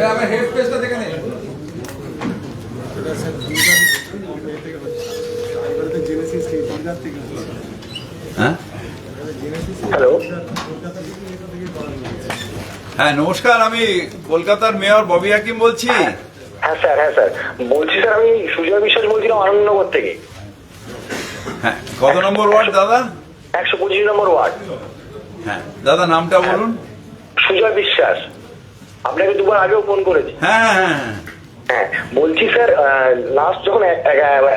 আমার হেড পেজটা দেখে নিন। হ্যাঁ হ্যালো, হ্যাঁ নমস্কার, আমি কলকাতার মেয়র ববি হাকিম বলছি। হ্যাঁ স্যার বলছি স্যার, আমি সুজয় বিশ্বাস বলছিলাম আনন্দনগর থেকে। হ্যাঁ, কত নম্বর ওয়ার্ড দাদা? 125 নম্বর ওয়ার্ড। হ্যাঁ দাদা, নামটা বলুন। সুজয় বিশ্বাস, আপনাকে দুবার আগেও ফোন করেছি। হ্যাঁ হ্যাঁ হ্যাঁ হ্যাঁ, বলছি স্যার, লাস্ট যখন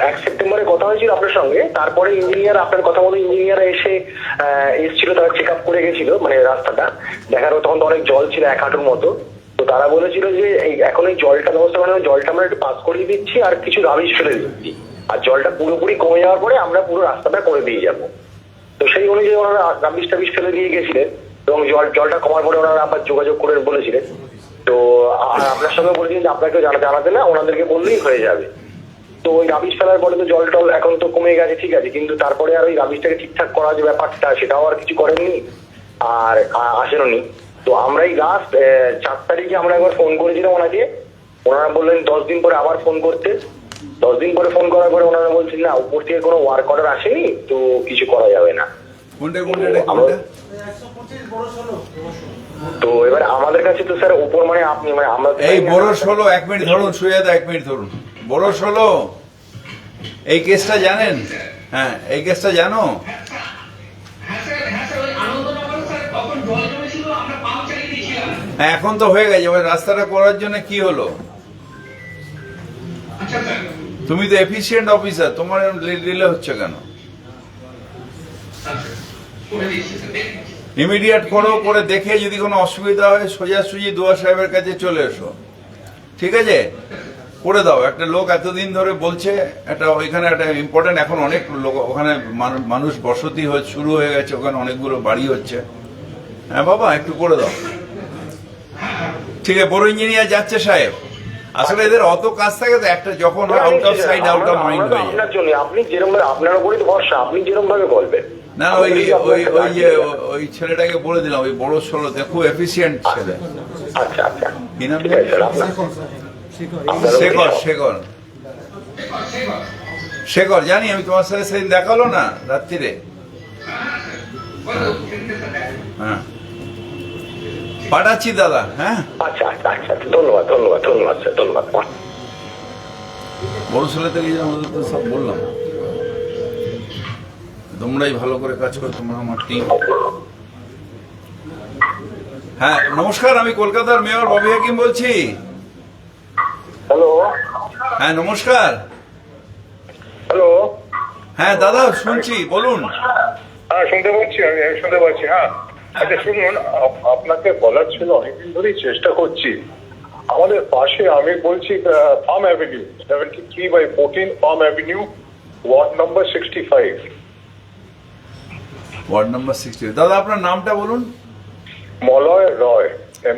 1 সেপ্টেম্বরে কথা হয়েছিল আপনার সঙ্গে, তারপরে ইঞ্জিনিয়ার, আপনার কথা মতো ইঞ্জিনিয়ার এসেছিল, তারা চেক আপ করে গেছিল, মানে রাস্তাটা দেখার, তখন তো অনেক জল ছিল, 1 হাঁটুর মতো। তো তারা বলেছিল যে এখন এই জলটা ব্যবস্থা, মানে জলটা আমরা একটু পাস করিয়ে দিচ্ছি আর কিছু রাবিশ ফেলে দিচ্ছি, আর জলটা পুরোপুরি কমে যাওয়ার পরে আমরা পুরো রাস্তাটা করে দিয়ে যাবো। তো সেই অনুযায়ী ওনারা রাবিশ টাবিশ ফেলে দিয়ে গেছিলেন, এবং জলটা কমার পরে ওনারা আবার যোগাযোগ করে বলেছিলেন। তো আপনার সঙ্গে বলেছিলেন যে আপনাকেও জানাতে না, ওনাদেরকে বললেই হয়ে যাবে। তো ওই রাবিশ ফেলার পরে তো জল টল এখন তো কমে গেছে, ঠিক আছে, কিন্তু তারপরে আর ওই রাবিশটাকে ঠিকঠাক করা যে ব্যাপারটা, সেটাও আর কিছু করেননি আর আসেননি। তো আমরা এই লাস্ট 4 তারিখে আমরা একবার ফোন করেছিলাম ওনাকে, ওনারা বললেন 10 দিন পরে আবার ফোন করতে। 10 দিন পরে ফোন করার পরে ওনারা বলছেন না, উপর থেকে কোনো ওয়ার্ক অর্ডার আসেনি, তো কিছু করা যাবে না। তো এবার আমাদের কাছে তো স্যার উপর, মানে আপনি, মানে আমরা এই বড় 16, 1 মিনিট ধরুন, সুজাদা 1 মিনিট ধরুন। বড় 16 এই কেসটা জানেন? হ্যাঁ, এই কেসটা জানো? হ্যাঁ, এখন তো হয়ে গেছে, এবার রাস্তাটা করার জন্য কি হলো? তুমি তো এফিসিয়েন্ট অফিসার, তোমার ডিলে হচ্ছে কেন? ইমিডিয়েট করো, করে দেখে যদি কোনো অসুবিধা হয় সোজাসুজি দুয়া সাহেবের কাছে চলে এসো, ঠিক আছে? করে দাও। একটা লোক এতদিন ধরে বলছে, একটা ওইখানে একটা ইম্পর্টেন্ট, এখন অনেক লোক ওখানে মানুষ বসতি শুরু হয়ে গেছে, ওখানে অনেকগুলো বাড়ি হচ্ছে। হ্যাঁ বাবা, একটু করে দাও, ঠিক আছে? বড় ইঞ্জিনিয়ার যাচ্ছে সাহেব, আসলে এদের অত কাজ থাকে তো, একটা যখন out of side out of mind হয়ে যায়। আপনার জন্য, আপনি যেরকম, আপনার উপরই তো ভরসা, আপনি যেরকম ভাবে বলবেন। না, ওই ছেলেটাকে বলে দিলাম, ওই বড় 16তে খুব এফিসিয়েন্ট ছেলে। আচ্ছা আচ্ছা, কি নাম? শেখর, জানি আমি, তোমার সাথে সেদিন দেখা হলো না রাত্রিরে। হ্যাঁ, পাঠাচ্ছি দাদা। হ্যাঁ, আচ্ছা আচ্ছা আচ্ছা, ধন্যবাদ ধন্যবাদ ধন্যবাদ স্যার, ধন্যবাদ। বড় ছেলে থেকে আমাদের তো সব বললাম, তোমরাই ভালো করে কাজ করো, তোমরা আমার টিম। হ্যাঁ নমস্কার, আমি কলকাতার মেয়র ববি হাকিম বলছি। হ্যালো। হ্যাঁ নমস্কার। হ্যালো। হ্যাঁ দাদা, শুনছি, বলুন। হ্যাঁ শুনতে পাচ্ছি, আমি শুনতে পাচ্ছি। হ্যাঁ আচ্ছা শুনুন, আপনাকে বলার ছিল, অনেকদিন ধরেই চেষ্টা করছি। আমাদের পাশে, আমি বলছি Farm Avenue, 73/14 Farm Avenue, ward number 65। Ward number 60। দাদা আপনার নামটা বলুন। মলয় রয়,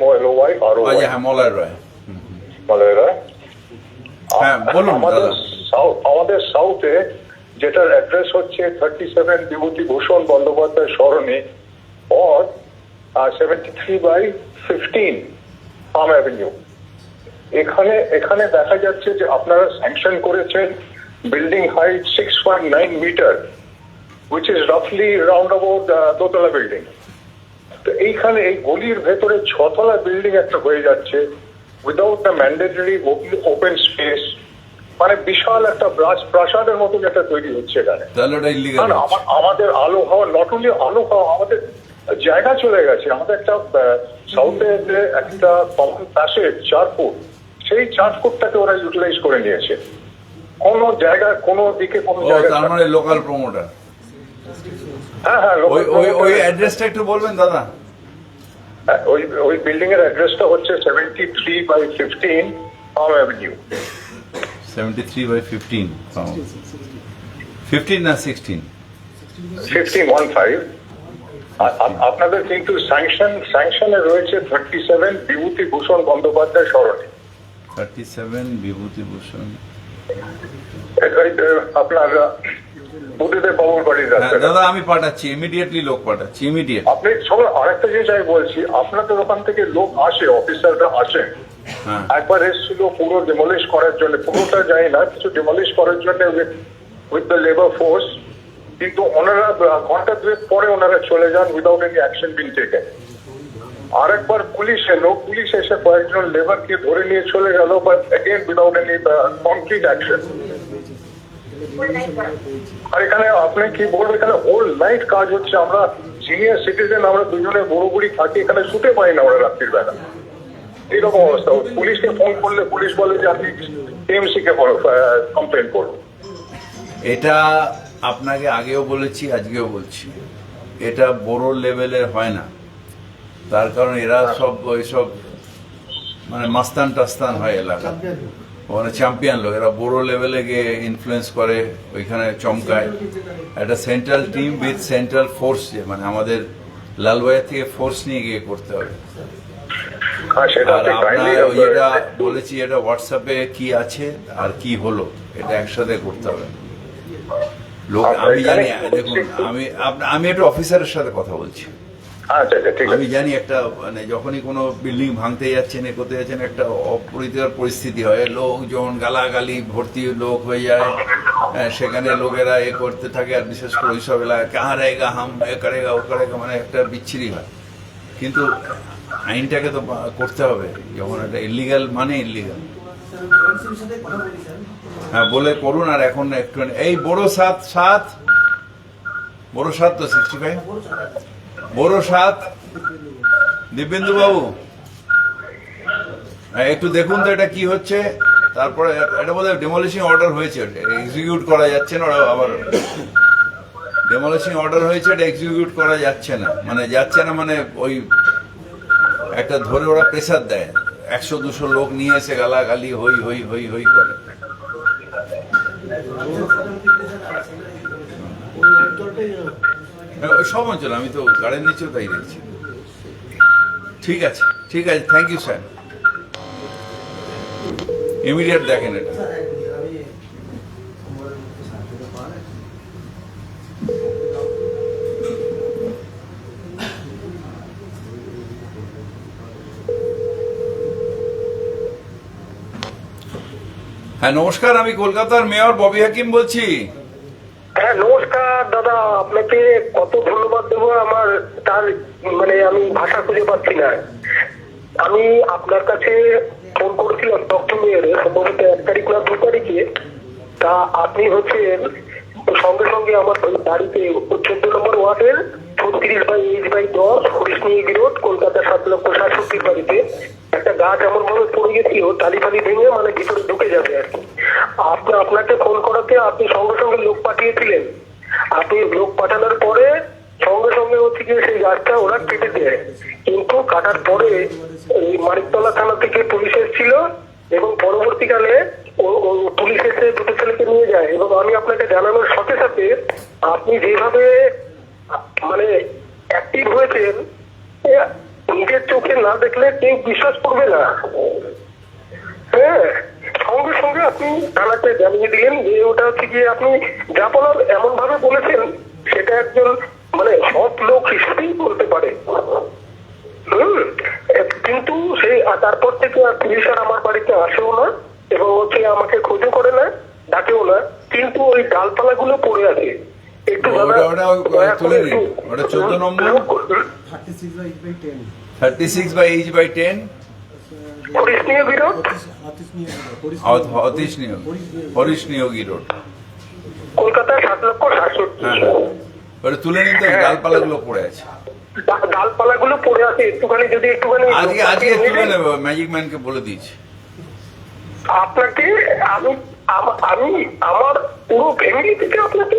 MOLOY ROY। আচ্ছা, হ্যাঁ মলয় রয়। মলয় রয়। হ্যাঁ বলুন দাদা। আমাদের সাউথে, যেটার অ্যাড্রেস হচ্ছে 37 Bibhutibhushan Bandyopadhyay Sarani, ward 73/15 Farm Avenue. এখানে দেখা যাচ্ছে যে আপনারা স্যাংশন করেছেন building height 6.9 metre, which is roughly round about দোতলা বিল্ডিং। তো এইখানে এই গলির ভেতরে 6তলা বিল্ডিং একটা হয়ে যাচ্ছে without the mandatory open space, মানে বিশাল একটা প্রাসাদের মতন একটা তৈরি হচ্ছে এখানে। আমাদের আলো হাওয়া, নট অনলি আলো হাওয়া, আমাদের জায়গা চলে গেছে। আমাদের একটা সাউথে একটা কমন প্যাসেজ 4 ফুট, সেই 4 ফুটটাকে ওরা ইউটিলাইজ করে নিয়েছে। কোন জায়গায়, কোন দিকে, কোন জায়গায়, তার মানে লোকাল প্রমোটার। হ্যাঁ হ্যাঁ, ওই অ্যাড্রেসটা একটু বলবেন দাদা। ওই বিল্ডিং এর অ্যাড্রেসটা হচ্ছে 73/15 ফার্ম অ্যাভিনিউ। 73/15 15 না 16? 15 আপনাদের কিন্তু স্যাংশনে রয়েছে 37 বিভূতিভূষণ বন্দ্যোপাধ্যায় সরণি। 37 বিভূতিভূষণ, আপনার বুদ্ধিদেব বাবুর বাড়ির রাস্তা। দাদা আমি পাঠাচ্ছি, ইমিডিয়েটলি লোক পাঠাচ্ছি, ইমিডিয়েট। আপনি সবাই, আরেকটা জিনিস আমি বলছি, আপনাদের ওখান থেকে লোক আসে, অফিসাররা আসেন, হ্যাঁ। একবার এসেছিল পুরো ডিমলিশ করার জন্য, পুরোটা যায় না, কিছু ডিমলিশ করার জন্য উইথ দ্য লেবার ফোর্স, কিন্তু ওনারা ঘন্টা দুয়েক পরে ওনারা চলে যান without any action being taken. আর একবার পুলিশ এলো, পুলিশ এসে কয়েকজন লেবারকে ধরে নিয়ে চলে গেল, but again without any complete action. আর এখানে আপনি কি বলবেন, এখানে হোল নাইট কাজ হচ্ছে, আমরা সিনিয়র সিটিজেন, আমরা দুজনে বুড়ো বুড়ি থাকি, এখানে শুতে পাই না ওরা রাত্রির বেলা, এইরকম অবস্থা। পুলিশকে ফোন করলে পুলিশ বলে যে আপনি টিএমসি কে কমপ্লেন করুন। এটা আপনাকে আগেও বলেছি, আজকেও বলছি, এটা বড় লেভেলের হয় না। তার কারণ এরা সব ওইসব মানে মাস্তান টাস্তান হয় এলাকা, মানে চ্যাম্পিয়ন লোক, এরা বড় লেভেলে গিয়ে ইনফ্লুয়েন্স করে, ওইখানে চমকায়। একটা central team with central force, যে মানে আমাদের লালবাজার থেকে ফোর্স নিয়ে গিয়ে করতে হবে। হ্যাঁ, সেটা আর আপনি আপনার kindly, যেটা বলেছি, এটা হোয়াটসঅ্যাপে কি আছে আর কি হলো, এটা একসাথে করতে হবে। লোক আমি জানি, দেখুন আমি একটা অফিসারের সাথে কথা বলছি, আচ্ছা আচ্ছা, ঠিক আমি আছে। জানি একটা মানে যখনই কোনো বিল্ডিং ভাঙতে যাচ্ছেন, এ করতে যাচ্ছেন, একটা অপরিচিত পরিস্থিতি হয়, লোকজন গালাগালি ভর্তি লোক হয়ে যায়, সেখানে লোকেরা এ করতে থাকে, আর বিশেষ করে ওইসব এলাকায় কাহা রেগা হাম এ করেগা ও করেগা, মানে একটা বিচ্ছিরি হয়। কিন্তু আইনটাকে তো করতে হবে, যখন এটা ইলিগাল মানে ইলিগাল। হ্যাঁ, বলে করুন। আর এখন একটু এই বড় বড় সাত তো 65 বড় সাত দিব্যেন্দু বাবু, হ্যাঁ, একটু দেখুন তো এটা কি হচ্ছে। তারপরে এটা বোধহয় ডেমোলিশিং অর্ডার হয়েছে, এক্সিকিউট করা যাচ্ছে না, ওরা আবার ডেমোলিশিং অর্ডার হয়েছে, এটা এক্সিকিউট করা যাচ্ছে না, মানে ওই একটা ধরে ওরা প্রেসার দেয়, 100-200 লোক নিয়ে এসে গালাগালি হই হই হই হই করে। সব অঞ্চল, আমি তো গাড়ির নিচেও তাই দেখছি। ঠিক আছে, থ্যাংক ইউ স্যার, ইমিডিয়েট দেখেন এটা। হ্যাঁ, নমস্কার, আমি কলকাতার মেয়র ববি হাকিম বলছি। হ্যাঁ, নমস্কার দাদা, আপনাকে কত ধন্যবাদ দেবো, আমার তার মানে আমি ভাষা খুঁজে পাচ্ছি না। আমি আপনার কাছে ফোন করেছিলাম ডক্টর মেয়রে, সম্ভবত 1 তারিখ না 2 তারিখে। তা আপনি হচ্ছেন সঙ্গে সঙ্গে আমার বাড়িতে 14 নম্বর ওয়ার্ডের 36/H/10 হরিশনী রোড, কলকাতা 7,67,000 বাড়িতে একটা গাছ এমন ভাবে পড়ে গেছিল, টালি ফালি ভেঙে মানে ভিতরে ঢুকে যাবে আর কি। আপনাকে ফোন করাতে আপনি সঙ্গে সঙ্গে লোক পাঠিয়েছিলেন। আপনি লোক পাঠানোর পরে সঙ্গে সঙ্গে হচ্ছে গিয়ে সেই গাছটা ওরা কেটে দেয়, কিন্তু কাটার পরে এই মানিকতলা থানা থেকে পুলিশ এসেছিল এবং পরবর্তীকালে পুলিশ এসে 2টো ছেলেকে নিয়ে যায়। এবং আমি আপনাকে জানানোর সাথে সাথে আপনি যেভাবে মানে অ্যাক্টিভ হয়েছেন, নিজের চোখে না দেখলে কেউ বিশ্বাস করবে না। হ্যাঁ, সঙ্গে সঙ্গে আপনি থানাকে জানিয়ে দিলেন যে ওটা হচ্ছে গিয়ে আপনি যা বলার এমন ভাবে বলেছেন, সেটা একজন মানে সৎ লোক হিসেবেই বলতে পারে। কিন্তু সেই তারপর থেকে আর পুলিশ আর আমার বাড়িতে আসেও না এবং হচ্ছে আমাকে খোঁজও করে না, ডাকেও না, কিন্তু ওই ডালপালা গুলো পড়ে আছে। একটু তুলে নিন, ওটা 14 নম্বর 36/H/10 হরিশনী রোড, কলকাতা 7,67,000। হ্যাঁ, ওটা তুলে নিন তো, ডালপালা গুলো পড়ে আছে। ডালপালা গুলো পড়ে আছে, একটুখানি যদি একটুখানি আজকে তুলে নেবো, ম্যাজিক ম্যানকে বলে দিয়েছি। আপনাকে আমি আমার পুরো ফ্যামিলি থেকে আপনাকে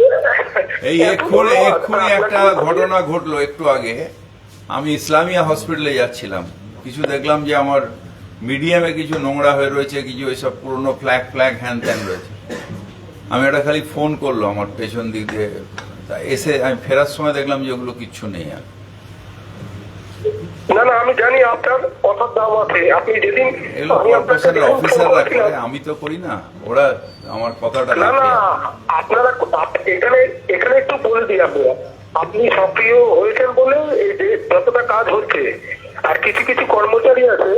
এই এক্ষুনি একটা ঘটনা ঘটলো একটু আগে। আমি ইসলামিয়া হসপিটালে যাচ্ছিলাম, কিছু দেখলাম যে আমার মিডিয়ামে কিছু নোংরা হয়ে রয়েছে, কিছু এইসব পুরনো ফ্ল্যাগ হ্যান ত্যান রয়েছে। আমি এটা খালি ফোন করলো আমার পেছন দিক দিয়ে, এসে আমি ফেরার সময় দেখলাম যে ওগুলো কিচ্ছু নেই আর। না, আমি জানি আপনার কথার দাম আছে। আপনি যেদিন অফিসাররা করে, আমি তো করি না, ওরা আমার কথাটা না, আপনারা এখানে একটু বলে দিই, আপনি সক্রিয় হয়েছেন বলে এই যে যতটা কাজ হচ্ছে। আর কিছু কিছু কর্মচারী আছে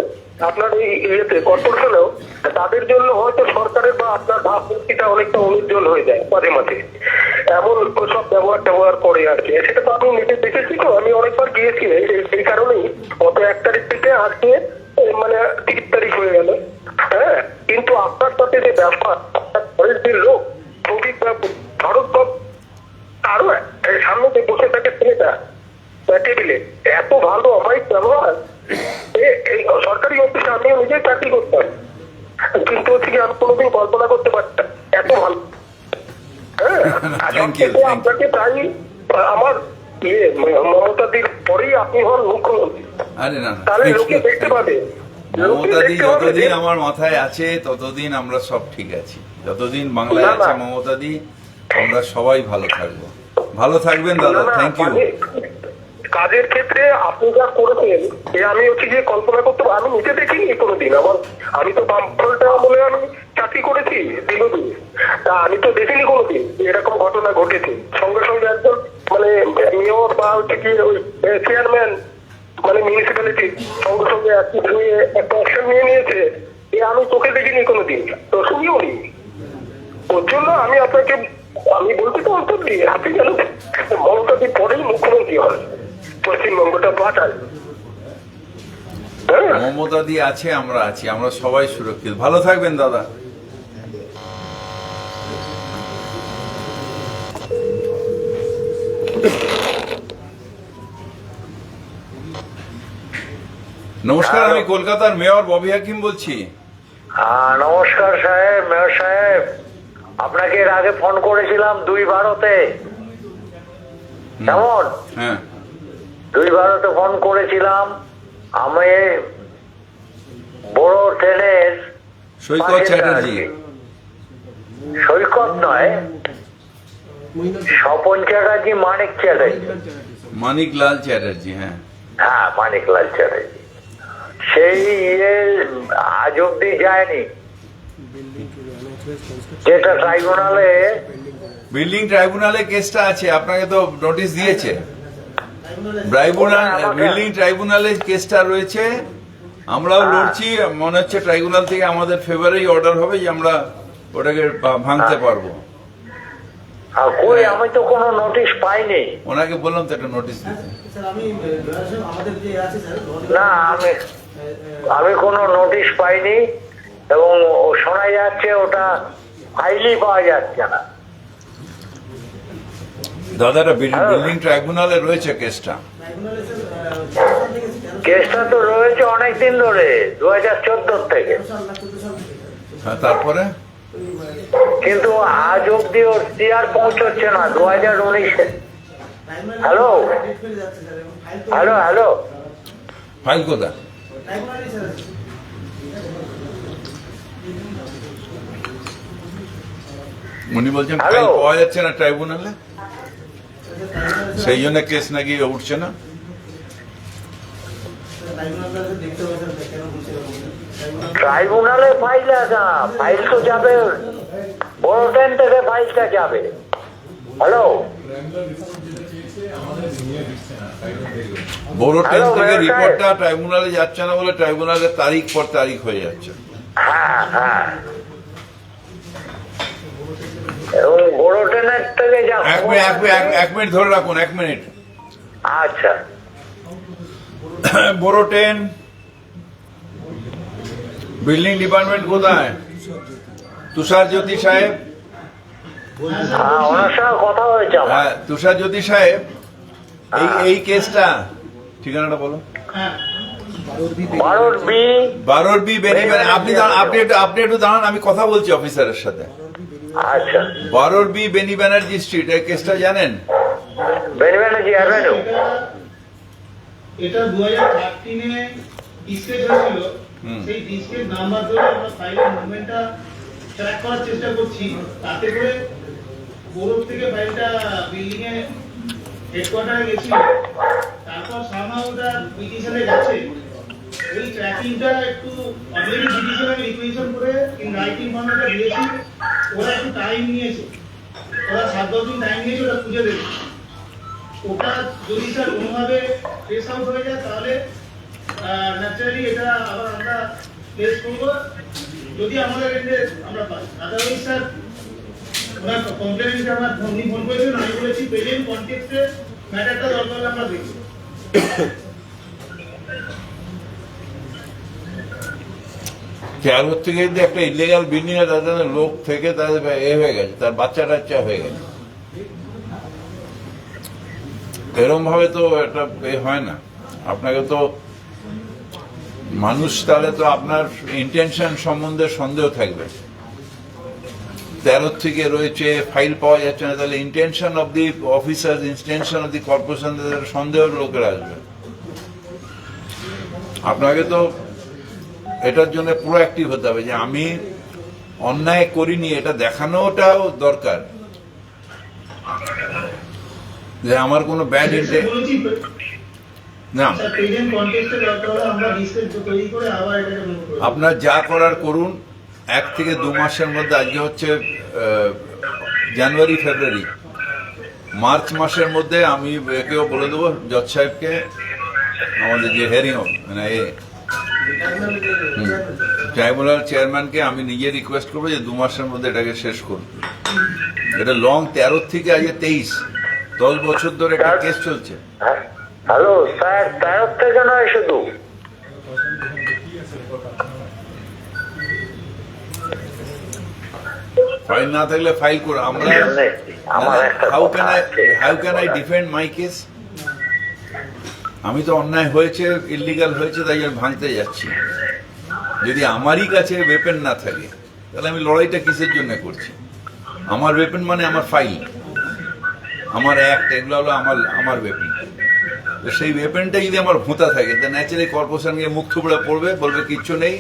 আপনার এই ইয়েতে কর্পোরেশনেও, তাদের জন্য হয়তো সরকারের বা আপনার ভাবমূর্তিটা অনেকটা অনুজ্জ্বল হয়ে যায় মাঝে মাঝে, এমন সব ব্যবহার করে আর কি। সেটা তো আমি নিজে দেখেছি, তো আমি অনেকবার গিয়েছি, সেই কারণেই গত 1 তারিখ থেকে আজকে মানে 30 তারিখ হয়ে গেল। হ্যাঁ, কিন্তু আপনার সাথে যে ব্যাপার, ঘরের যে লোক শ্রমিক বা ভারত বা আরো সামনে যে বসে থাকে ছেলেটা টেবিলে, এত ভালো অমায়িক ব্যবহার। এই সরকারি অফিসে আমিও নিজেই চাকরি করতাম, কিন্তু হচ্ছে কি আমি কোনোদিন কল্পনা করতে পারতাম এত ভালো। হ্যাঁ, আপনাকে তাই আমার মমতাদির পরেই আপনি হন মুখ্যমন্ত্রী, আরে না, তাহলে লোকে দেখতে পাবে। মমতাদি যতদিন আমার মাথায় আছে ততদিন আমরা সব ঠিক আছি, যতদিন বাংলায় আছে মমতাদি আমরা সবাই ভালো থাকবো। ভালো থাকবেন দাদা, থ্যাংক ইউ। কাজের ক্ষেত্রে আপনি যা করেছেন আমি হচ্ছে যে কল্পনা করতে, আমি নিজে দেখিনি কোনোদিন। আমি তো বামফ্রন্টটা বলে আমি চাকরি করেছি দীর্ঘদিন, তা আমি তো দেখিনি কোনোদিন এরকম ঘটনা ঘটেছে। সঙ্গে সঙ্গে একজন মানে মেয়র বা হচ্ছে কি ওই চেয়ারম্যান মানে মিউনিসিপ্যালিটি সঙ্গে সঙ্গে একটা অ্যাকশন নিয়ে নিয়েছে, আমি চোখে দেখিনি কোনোদিন, তো শুনিও নি। ওর জন্য আমি আপনাকে আমি বলতে তো অন্তর দিয়ে আপনি যেন মমতাদির পরেই মুখ্যমন্ত্রী হন, পশ্চিমবঙ্গটা বাঁচান। মমতাদি আছে, আমরা আছি, আমরা সবাই সুরক্ষিত। ভালো থাকবেন দাদা। নমস্কার, আমি কলকাতার মেয়র ববি হাকিম বলছি। নমস্কার সাহেব, মেয়র সাহেব, আপনাকে এর আগে ফোন করেছিলাম 2-12-তে। কেমন? হ্যাঁ, 2-12-তে ফোন করেছিলাম। আমি বড় ট্রেনের সৈকত চ্যাটার্জি। সৈকত নয়, স্বপন চ্যাটার্জি, মানিক চ্যাটার্জি। মানিকলাল চ্যাটার্জি। হ্যাঁ হ্যাঁ, মানিকলাল চ্যাটার্জি। সেই আজ অব্দি যায়নি, যেটা ট্রাইব্যুনালে বিল্ডিং ট্রাইব্যুনালে কেসটা আছে, আপনাকে তো নোটিশ দিয়েছে। বিল্ডিং ট্রাইব্যুনালে কেসটা রয়েছে, আমরাও লড়ছি। মনে হচ্ছে ট্রাইব্যুনাল থেকে আমাদের ফেভারেই অর্ডার হবে যে আমরা ওটাকে ভাঙতে পারবো। কই, আমি তো কোনো নোটিশ পাইনি। ওনাকে বললাম তো একটা নোটিশ দিতে। না, আমি কোনো নোটিশ পাইনি, এবং শোনা যাচ্ছে ওটা ফাইলই পাওয়া যাচ্ছে না। দাদাটা বিল্ডিং ট্রাইব্যুনালে রয়েছে কেসটা। কেসটা তো রয়েছে অনেকদিন ধরে, 2014 থেকে। হ্যাঁ, তারপরে কিন্তু আজ অব্দি ওর সিআর পৌঁছচ্ছে না। 2019-এ। হ্যালো হ্যালো হ্যালো, ফাইল কোথা? উনি বলছেন ফাইল পাওয়া যাচ্ছে না ট্রাইব্যুনালে, সেই জন্য কেস নাকি উঠছে না। ট্রাইব্যুনালে ফাইল আছে না, ফাইল তো যাবে বড় ট্রেন থেকে, ফাইলটা যাবে। হ্যালো, বড় ট্রেন থেকে রিপোর্টটা ট্রাইব্যুনালে যাচ্ছে না বলে ট্রাইব্যুনালের তারিখ পর তারিখ হয়ে যাচ্ছে। হ্যাঁ হ্যাঁ, এবং বড় ট্রেনের থেকে যা। এক মিনিট ধরে রাখুন, 1 মিনিট। আচ্ছা, বড় ট্রেন বিল্ডিং ডিপার্টমেন্ট কোথায়? তুষার জ্যোতি সাহেব। হ্যাঁ, ওনার সঙ্গে কথা হয়েছে আমার। হ্যাঁ, তুষার জ্যোতি সাহেব, এই কেসটা ঠিকানাটা বলো। 12 বি বেনিবেন। আপনি একটু দাঁড়ান, আমি কথা বলছি অফিসারের সাথে। আচ্ছা, 12 বি বেনি ব্যানার্জি স্ট্রিট, এই কেসটা জানেন? বেনি ব্যানার্জি অ্যাভিনিউ। এটা 2013-এ ডিসপ্লে হয়েছিল, সেই ডিসপ্লে নাম্বার ধরে আমরা ফাইলের মুভমেন্টটা ট্র্যাক করার চেষ্টা করছি, তাতে করে বড় থেকে ফাইলটা বিল্ডিং এ হেডকোয়ার্টারে গেছিল, তারপর সামহাউ ওটা পিটিশনে গেছে। এই ট্র্যাকিংটা একটু অলরেডি পিটিশনে রিকুয়েশন করে ইন রাইটিং ফর্মেটে দিয়েছি, ওরা একটু টাইম নিয়েছে, ওরা 7-10 দিন টাইম নিয়েছে ওটা খুঁজে দেবে। ওটা যদি স্যার কোনোভাবে ট্রেস আউট হয়ে যায় তাহলে ন্যাচারালি এটা আবার আমরা প্লেস করবো যদি আমাদের এন্ডে আমরা পাই। আদারওয়াইজ স্যার ওনার কমপ্লেন্টে আমরা ফোন করেছিলেন, আমি বলেছি প্রেজেন্ট কনটেক্সটে ম্যাটারটা দরকার হলে আমরা দেখব। চেয়ার থেকে যদি একটা ইলিগাল বিল্ডিং এ তাদের লোক থেকে তাদের এ হয়ে গেছে, তার বাচ্চা টাচ্চা হয়ে গেছে, এরকম ভাবে তো এটা এ হয় না। আপনাকে তো মানুষ, তাহলে তো আপনার ইন্টেনশন সম্বন্ধে সন্দেহ থাকবে। 13 থেকে রয়েছে, ফাইল পাওয়া যাচ্ছে না, তাহলে intention of the officer, intention of the corporation, সন্দেহ লোকের আসবে। আপনাকে তো এটার জন্য প্রোঅ্যাক্টিভ হতে হবে যে আমি অন্যায় করিনি, এটা দেখানোটাও দরকার যে আমার কোনো ব্যাড ইন্টেন্ট না। স্যার প্রেজেন্ট কনটেক্সটে দরকার হলে আমরা ডিসপ্লে তৈরি করে আবার এটাকে মুভ করব। আপনার যা করার করুন। 1 থেকে 2 মাসের মধ্যে, আজকে হচ্ছে জানুয়ারি, ফেব্রুয়ারি, মার্চ মাসের মধ্যে আমি একেও বলে দেবো জজ সাহেবকে, আমাদের যে হেয়ারিং মানে ট্রাইব্যুনাল চেয়ারম্যানকে আমি নিজে রিকোয়েস্ট করবো যে 2 মাসের মধ্যে এটাকে শেষ করুন। এটা লং, 13 থেকে আজকে 23, 10 বছর ধরে একটা কেস চলছে। হ্যালো স্যার, 13 থেকে নয় শুধু, ফাইল না থাকলে ফাইল করো। আমরা আমার একটা হাউ কথা আছে। Can I defend my case? আমি তো অন্যায় হয়েছে, ইলিগাল হয়েছে, তাই আমি ভাঙতে যাচ্ছি। যদি আমারই কাছে ওয়েপেন না থাকে তাহলে আমি লড়াইটা কিসের জন্য করছি? আমার ওয়েপেন মানে আমার ফাইল, আমার অ্যাক্ট, এগুলো হলো আমার ওয়েপেন। তো সেই ওয়েপেনটা যদি আমার ভোঁতা থাকে, তা ন্যাচারালি কর্পোরেশনকে মুখ থুবড়ে পড়বে, বলবে কিচ্ছু নেই,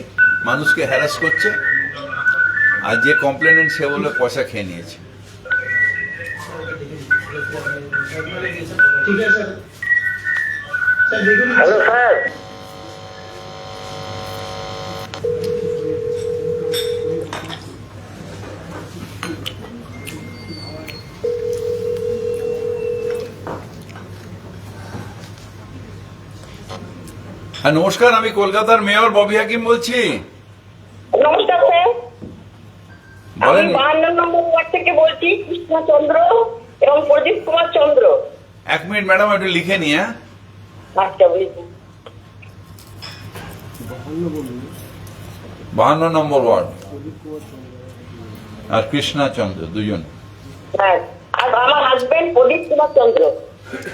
মানুষকে হ্যারাস করছে, আর যে কমপ্লেনেন্ট সে বলে পয়সা খেয়ে নিয়েছে। ঠিক আছে স্যার। স্যার দেখুন, হ্যালো স্যার, হ্যাঁ নমস্কার, আমি কলকাতার মেয়র ববি হাকিম বলছি। নমস্কার স্যার, আমি বলেন। 52 নম্বর ওয়ার্ড থেকে বলছি, কৃষ্ণচন্দ্র এবং প্রদীপ কুমার চন্দ্র। 1 মিনিট ম্যাডাম, একটু লিখে নিয়ে। আচ্ছা বুঝলি। 52 নম্বর ওয়ার্ড আর কৃষ্ণাচন্দ্র, দুজন। হ্যাঁ, আর আমার হাজবেন্ড প্রদীপ কুমার চন্দ্র।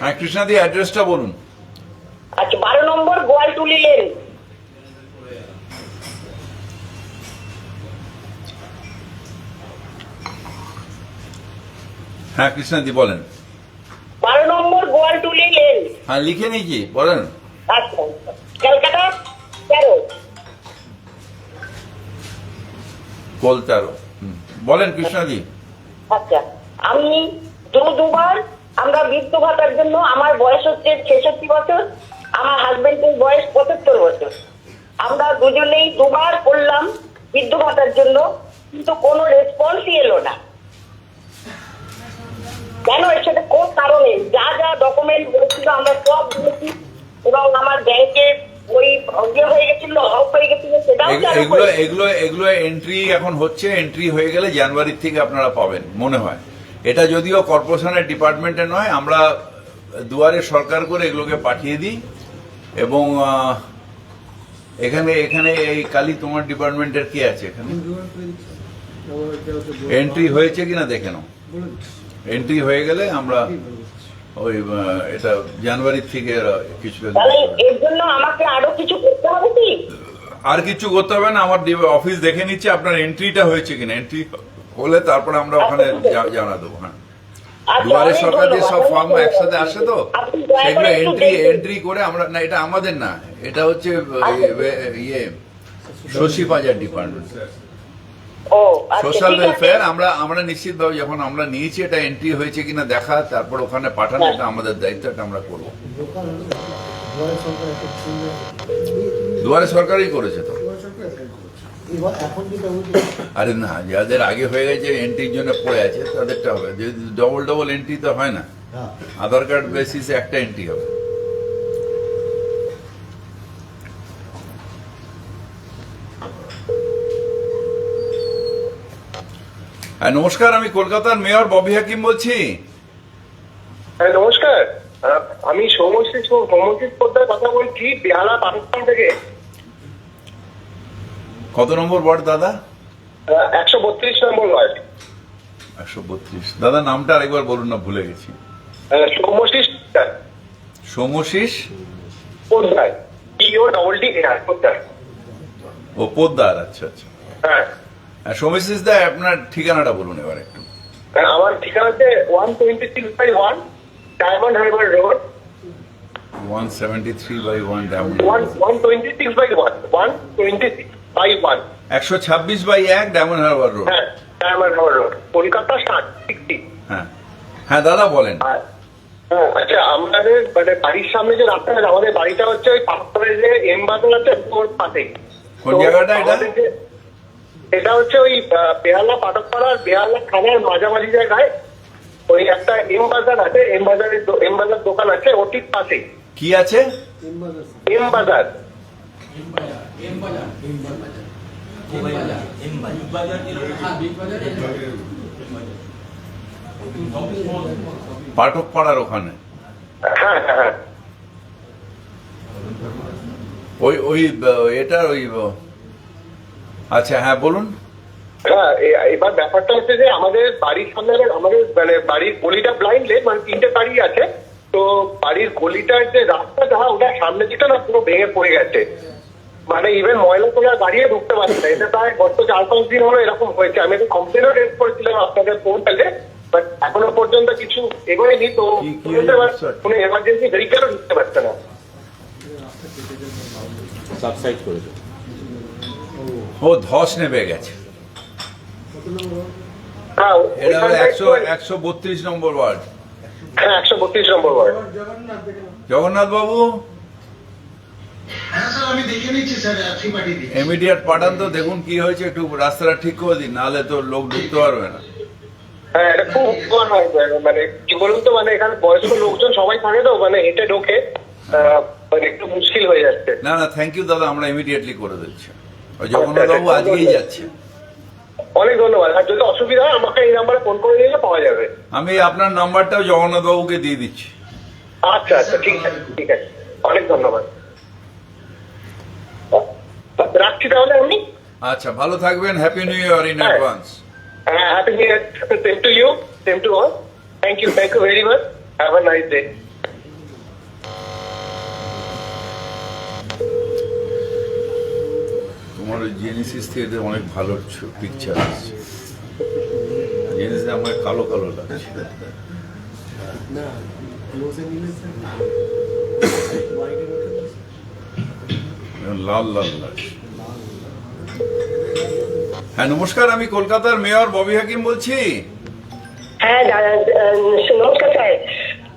হ্যাঁ, কৃষ্ণাদি অ্যাড্রেসটা বলুন। আচ্ছা, 12 নম্বর গোয়ালটুলি লেন। হ্যাঁ কৃষ্ণাদি বলেন। 12 নম্বর গোয়ালটুলি লেন। হ্যাঁ লিখে নিয়েছি, বলেন। আচ্ছা, ক্যালকাটা 13। কলতারো, বলেন কৃষ্ণাদি। আচ্ছা, আমি দুবার আমরা বৃদ্ধ ভাতার জন্য, আমার বয়স হচ্ছে 66 বছর, আমার হাজবেন্ডের বয়স 75 বছর, আমরা দুজনেই দুবার করলাম বৃদ্ধ ভাতার জন্য, কিন্তু কোনো রেসপন্সই এলো না। কেন? এর সাথে কোন কারণে? যা যা ডকুমেন্ট বলছিল আমরা সব দিয়েছি, এবং আমার ব্যাংকে ওই হয়ে গেছিল, অফ হয়ে গেছিল, সেটাও এগুলো এন্ট্রি এখন হচ্ছে। এন্ট্রি হয়ে গেলে জানুয়ারি থেকে আপনারা পাবেন মনে হয়। এটা যদিও কর্পোরেশনের ডিপার্টমেন্টে নয়, আমরা দুয়ারে সরকার করে এগুলোকে পাঠিয়ে দিই। এবং এখানে এই কালি তোমার ডিপার্টমেন্টের কি আছে এখানে? এন্ট্রি হয়েছে কিনা দেখে নাও। এন্ট্রি হয়ে গেলে আমরা ওই এটা জানুয়ারি থেকে কিছু, তাহলে এর জন্য আমাকে আরো কিছু করতে হবে কি? আর কিছু করতে হবে না। আমার অফিস দেখে নিচ্ছে আপনার এন্ট্রিটা হয়েছে কিনা। এন্ট্রি হলে তারপরে আমরা ওখানে জানা দেবো। হ্যাঁ, দুয়ারে সরকার দিয়ে সব ফর্ম একসাথে আসে, তো সেগুলো এন্ট্রি করে আমরা, না এটা আমাদের না, এটা হচ্ছে শশী বাজার ডিপার্টমেন্ট, সোশ্যাল ওয়েলফেয়ার। আমরা নিশ্চিতভাবে যখন আমরা নিয়েছি এটা এন্ট্রি হয়েছে কিনা দেখা, তারপর ওখানে পাঠানো, এটা আমাদের দায়িত্ব, এটা আমরা করবো। দুয়ারে সরকারই করেছে তো। আরে না, যাদের আগে হয়ে গেছে এন্ট্রির জন্য পড়ে আছে তাদেরটা হবে। ডবল এন্ট্রি তো হয় না, আধার কার্ড বেসিসে একটা এন্ট্রি হবে। হ্যাঁ নমস্কার, আমি কলকাতার মেয়র ববি হাকিম বলছি। হ্যাঁ নমস্কার, আমি সৌমজিৎ পোদ্দার কথা বলছি, বেহালা পাকিস্তান থেকে। কত নম্বর ওয়ার্ড দাদা? 132 নম্বর ওয়ার্ড। 132। দাদা নামটা আরেকবার বলুন না, ভুলে গেছি। সৌমজিৎ সোমশিস পোদ্দার, PODDAR পোদ্দার। ও পোদ্দার, আচ্ছা আচ্ছা। হ্যাঁ, সোমেশিস দা আপনার ঠিকানাটা বলুন এবার একটু। আমার ঠিকানা হচ্ছে 126/1 diamond Harbour road. 173/1 diamond. 126/1 126/1 126/1 diamond Harbour road. হ্যাঁ, ডায়মন্ড হারবার রোড, কলকাতা 60। হ্যাঁ হ্যাঁ দাদা বলেন। আচ্ছা, আমাদের মানে বাড়ির সামনে যে রাস্তা আছে, আমাদের বাড়িটা হচ্ছে ওই পাথরের যে এমবাজার আছে ওর পাশেই। কোন তো জায়গাটা এটা? আমাদের এটা হচ্ছে ওই বেহালা পাটকপাড়ার বেহালা থানার মাঝামাঝি জায়গায় ওই একটা এমবাজার আছে, এমবাজার দোকান আছে, ওর ঠিক পাশেই। কি আছে? এমবাজার। পাঠক পাড়ার ওখানে। হ্যাঁ হ্যাঁ হ্যাঁ। ওই ওই এটার ওই আচ্ছা হ্যাঁ বলুন। হ্যাঁ, এবার ব্যাপারটা হচ্ছে যে আমাদের বাড়ির সামনে আমাদের মানে বাড়ির গলিটা ব্লাইন্ড লেন, মানে 3টে বাড়ি আছে। তো বাড়ির গলিটার যে রাস্তাটা ওটা সামনের দিকটা না পুরো ভেঙে পড়ে গেছে, মানে ইভেন ময়লা তোলা গাড়িও ঢুকতে পারছে না। এটা প্রায় গত 4-5 দিন হলো এরকম হয়েছে। আমি একটা কমপ্লেনও রেজ করেছিলাম আপনাদের পোর্টালে, বাট এখনো পর্যন্ত কিছু এগোয়নি। তো কোনো এমার্জেন্সি ভেহিকেলও ঢুকতে পারছে না। ও ধস নেমে গেছে। হ্যাঁ, এটা হলো ওইখানটায় 132 নম্বর ওয়ার্ড। হ্যাঁ, 132 নম্বর ওয়ার্ড। জগন্নাথ বাবু হ্যাঁ স্যার, আমি দেখে নিচ্ছি স্যার, আপনি পাঠিয়ে দিন। ইমিডিয়েট পাঠান তো, দেখুন কি হয়েছে, একটু রাস্তাটা ঠিক করে দিন, নাহলে তো লোক ঢুকতে পারবে না। হ্যাঁ, এটা খুব মানে কি বলুন তো, মানে এখানে বয়স্ক লোকজন সবাই থাকে তো, মানে হেঁটে ঢোকে, মানে একটু মুশকিল হয়ে যাচ্ছে। না না, থ্যাংক ইউ দাদা, আমরা ইমিডিয়েটলি করে দিচ্ছি। ওই জগন্নাথ বাবু আজকেই যাচ্ছে। অনেক ধন্যবাদ। আর যদি অসুবিধা হয় আমাকে এই নাম্বারে ফোন করে দিলে পাওয়া যাবে। আমি আপনার নাম্বারটাও জগন্নাথ বাবুকে দিয়ে দিচ্ছি। আচ্ছা আচ্ছা, ঠিক আছে ঠিক আছে, অনেক ধন্যবাদ। রাখছি তাহলে আমি। আচ্ছা, ভালো থাকবেন, happy new year in advance. Happy new year, same to you, same to all. Thank you very much, have a nice day. তোমার ওই জেনেসিস থেকে অনেক ভালো পিকচার আসছে। জেনেসিস আমার কালো কালো লাগছে, লাল লাল লাগছে। হ্যাঁ নমস্কার, আমি কলকাতার মেয়র ববি হাকিম বলছি। হ্যাঁ দাদা, নমস্কার স্যার।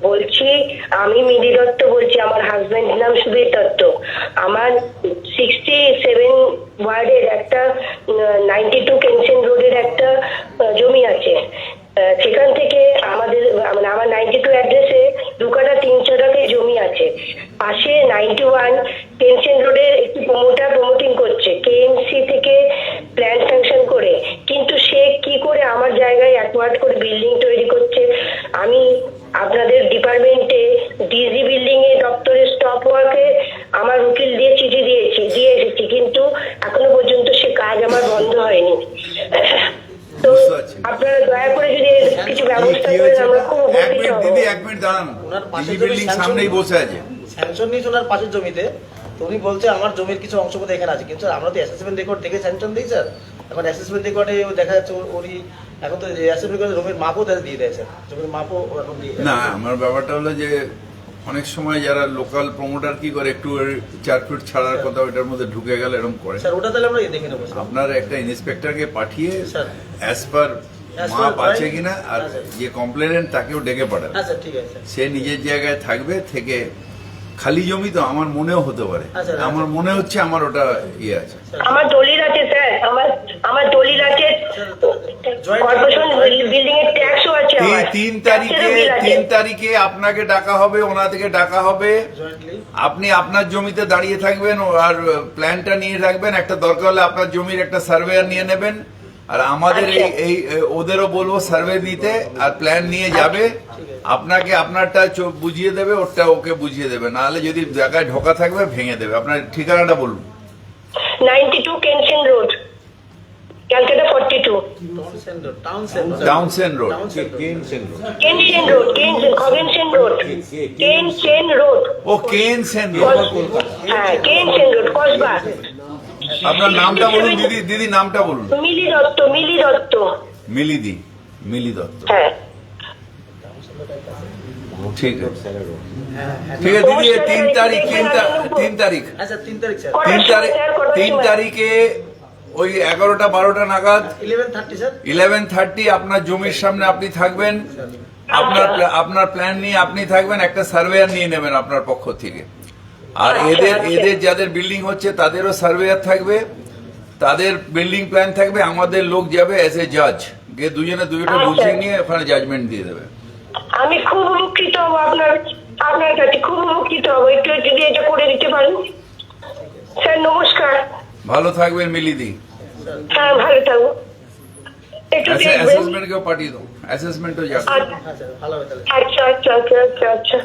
বলছি আমি মিলি দত্ত বলছি, আমার হাজবেন্ড নাম সুবীর দত্ত। আমার 67 ওয়ার্ডের একটা 92 কেনসেন রোডের একটা জমি আছে। সেখান থেকে আমাদের মানে আমার 92 অ্যাড্রেসে 2 কাঠা 3 ছটাকে জমি আছে। পাশে 91 কেনসেন রোডের একটি প্রমোটিং করছে কেএমসি থেকে প্ল্যান স্যাংশন করে, কিন্তু সে কি করে আমার জায়গায় অ্যাকোয়ার্ড করে বিল্ডিং তৈরি করছে। আমি আপনাদের ডিপার্টমেন্টে ডিজি বিল্ডিং এ দপ্তরে স্টপ ওয়ার্কে আমার উকিল দিয়ে চিঠি দিয়ে এসেছি, কিন্তু এখনো পর্যন্ত সে কাজ আমার বন্ধ হয়নি। তো আপনারা দয়া করে যদি কিছু ব্যবস্থা করেন আমরা খুব উপকৃত হব। দিদি 1 মিনিট দাঁড়ান, বিল্ডিং সামনেই বসে আছে। স্যাংশন নিয়েছে ওনার পাশের জমিতে, তো উনি বলছে আমার জমির কিছু অংশ বোধহয় এখানে আছে, কিন্তু আমরা তো অ্যাসেসমেন্ট রেকর্ড দেখে স্যাংশন দিই স্যার। এখন অ্যাসেসমেন্ট রেকর্ডে দেখা যাচ্ছে উনি এখন তো অ্যাসেসমেন্ট রেকর্ডে জমির মাপও দিয়ে দেয় স্যার, জমির মাপও এখন দিয়ে না, আমার ব্যাপারটা হলো যে অনেক সময় যারা লোকাল প্রমোটার কি করে, একটু 4 ফিট ছাড়ার কথা ওইটার মধ্যে ঢুকে গেলে এরকম করে। স্যার ওটা তাহলে আমরা দেখে নেবো স্যার। আপনার একটা ইন্সপেক্টরকে পাঠিয়ে sir. As per As per মাপ আছে right? কিনা, আর হ্যাঁ, স্যার। যে কমপ্লেনেন্ট তাকেও ডেকে পাঠান। হ্যাঁ স্যার, ঠিক আছে স্যার। সে নিজের জায়গায় থাকবে, থেকে খালি জমি তো আমার মনেও হতে পারে, আচ্ছা, আচ্ছা। আমার মনে হচ্ছে আমার ওটা ইয়ে আছে। আমার দলিল আছে স্যার, আমার দলিল আছে, কর্পোরেশন বিল্ডিং এর ট্যাক্সও আছে আমার। 3 ট্যাক্সেরও বিল আছে। তারিখে আপনাকে ডাকা হবে, ওনা থেকে ডাকা হবে। জয়েন্টলি আপনি আপনার জমিতে দাঁড়িয়ে থাকবেন আর প্ল্যানটা নিয়ে রাখবেন। একটা দরকার হলে আপনার জমির একটা সার্ভেয়ার নিয়ে নেবেন, আর আমাদের এই আচ্ছা। এই ওদেরও বলবো সার্ভে নিতে, আর প্ল্যান নিয়ে যাবে, আপনাকে আপনারটা বুঝিয়ে দেবে, ওরটা ওকে বুঝিয়ে দেবে, নাহলে যদি জায়গায় ঢোকা থাকবে ভেঙে দেবে। আপনার ঠিকানাটা বলুন। 92 কেনসিন রোড, ক্যালকাটা 42। Townsend road. কেনসেন রোড, খগেনসেন রোড, কেনসেন রোড। ও কেনসেন্ড রোড। হ্যাঁ, কেনসেন রোড, কসবা। আপনার নামটা বলুন দিদি, দিদি নামটা বলুন। মিলি দত্ত, মিলি দত্ত। মিলিদি, মিলি দত্ত। হ্যাঁ, ঠিক আছে, ঠিক আছে দিদি, 3 তারিখ, 3 তারিখ, আচ্ছা 3 তারিখ স্যার, 3 তারিখে ওই 11টা 12টা নাগাদ 11:30 স্যার। 11:30 আপনার জমির সামনে আপনি থাকবেন, আপনার প্ল্যান নিয়ে আপনি থাকবেন, একটা সার্ভেয়ার নিয়ে নেবেন আপনার পক্ষ থেকে। আর এদের যাদের বিল্ডিং হচ্ছে তাদেরও সার্ভেয়ার থাকবে, তাদের বিল্ডিং প্ল্যান থাকবে, আমাদের লোক যাবে এজ এ জাজ, গিয়ে দুজনে দুজনে বুঝিয়ে নিয়ে ওখানে জাজমেন্ট দিয়ে দেবে। আমি খুব উপকৃত হবো আপনার কাছে, খুব উপকৃত হবো। একটু যদি এটা করে দিতে পারেন স্যার। নমস্কার। ভালো থাকবেন মিলিদি। হ্যাঁ, ভালো থাকবো। একটু দেখবেন। অ্যাসেসমেন্টকেও পাঠিয়ে দাও, অ্যাসেসমেন্টও যাবে। হ্যাঁ স্যার, ভালো হবে তাহলে। আচ্ছা আচ্ছা আচ্ছা আচ্ছা আচ্ছা।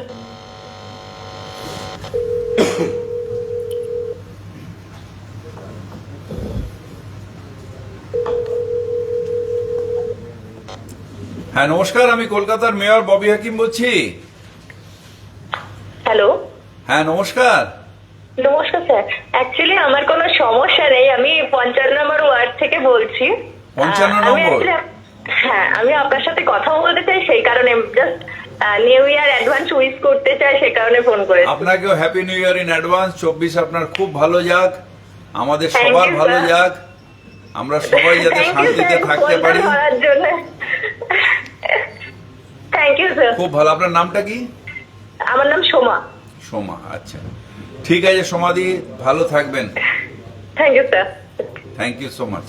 হ্যাঁ নমস্কার, আমি কলকাতার মেয়র ববি হাকিম বলছি। হ্যালো, হ্যাঁ নমস্কার। নমস্কার স্যার। অ্যাকচুয়ালি আমার কোনো সমস্যা নেই, আমি 55 নম্বর ওয়ার্ড থেকে বলছি। 55 আমি নম্বর? actually- হ্যাঁ, আমি আপনার সাথে কথা বলতে চাই, সেই কারণে just new year advance wish করতে চাই, সেই কারণে ফোন করেছি। আপনাকেও happy new year in advance. 24 আপনার খুব ভালো যাক, আমাদের Thank সবার you, ভালো sir. যাক, আমরা সবাই যাতে Thank you, শান্তিতে sir, থাকতে ফোনটা পারি। ধরার জন্য। Thank you sir. খুব ভালো। আপনার নামটা কি? আমার নাম সোমা। সোমা, আচ্ছা ঠিক আছে সোমাদি, ভালো থাকবেন। Thank you sir. Thank you so much.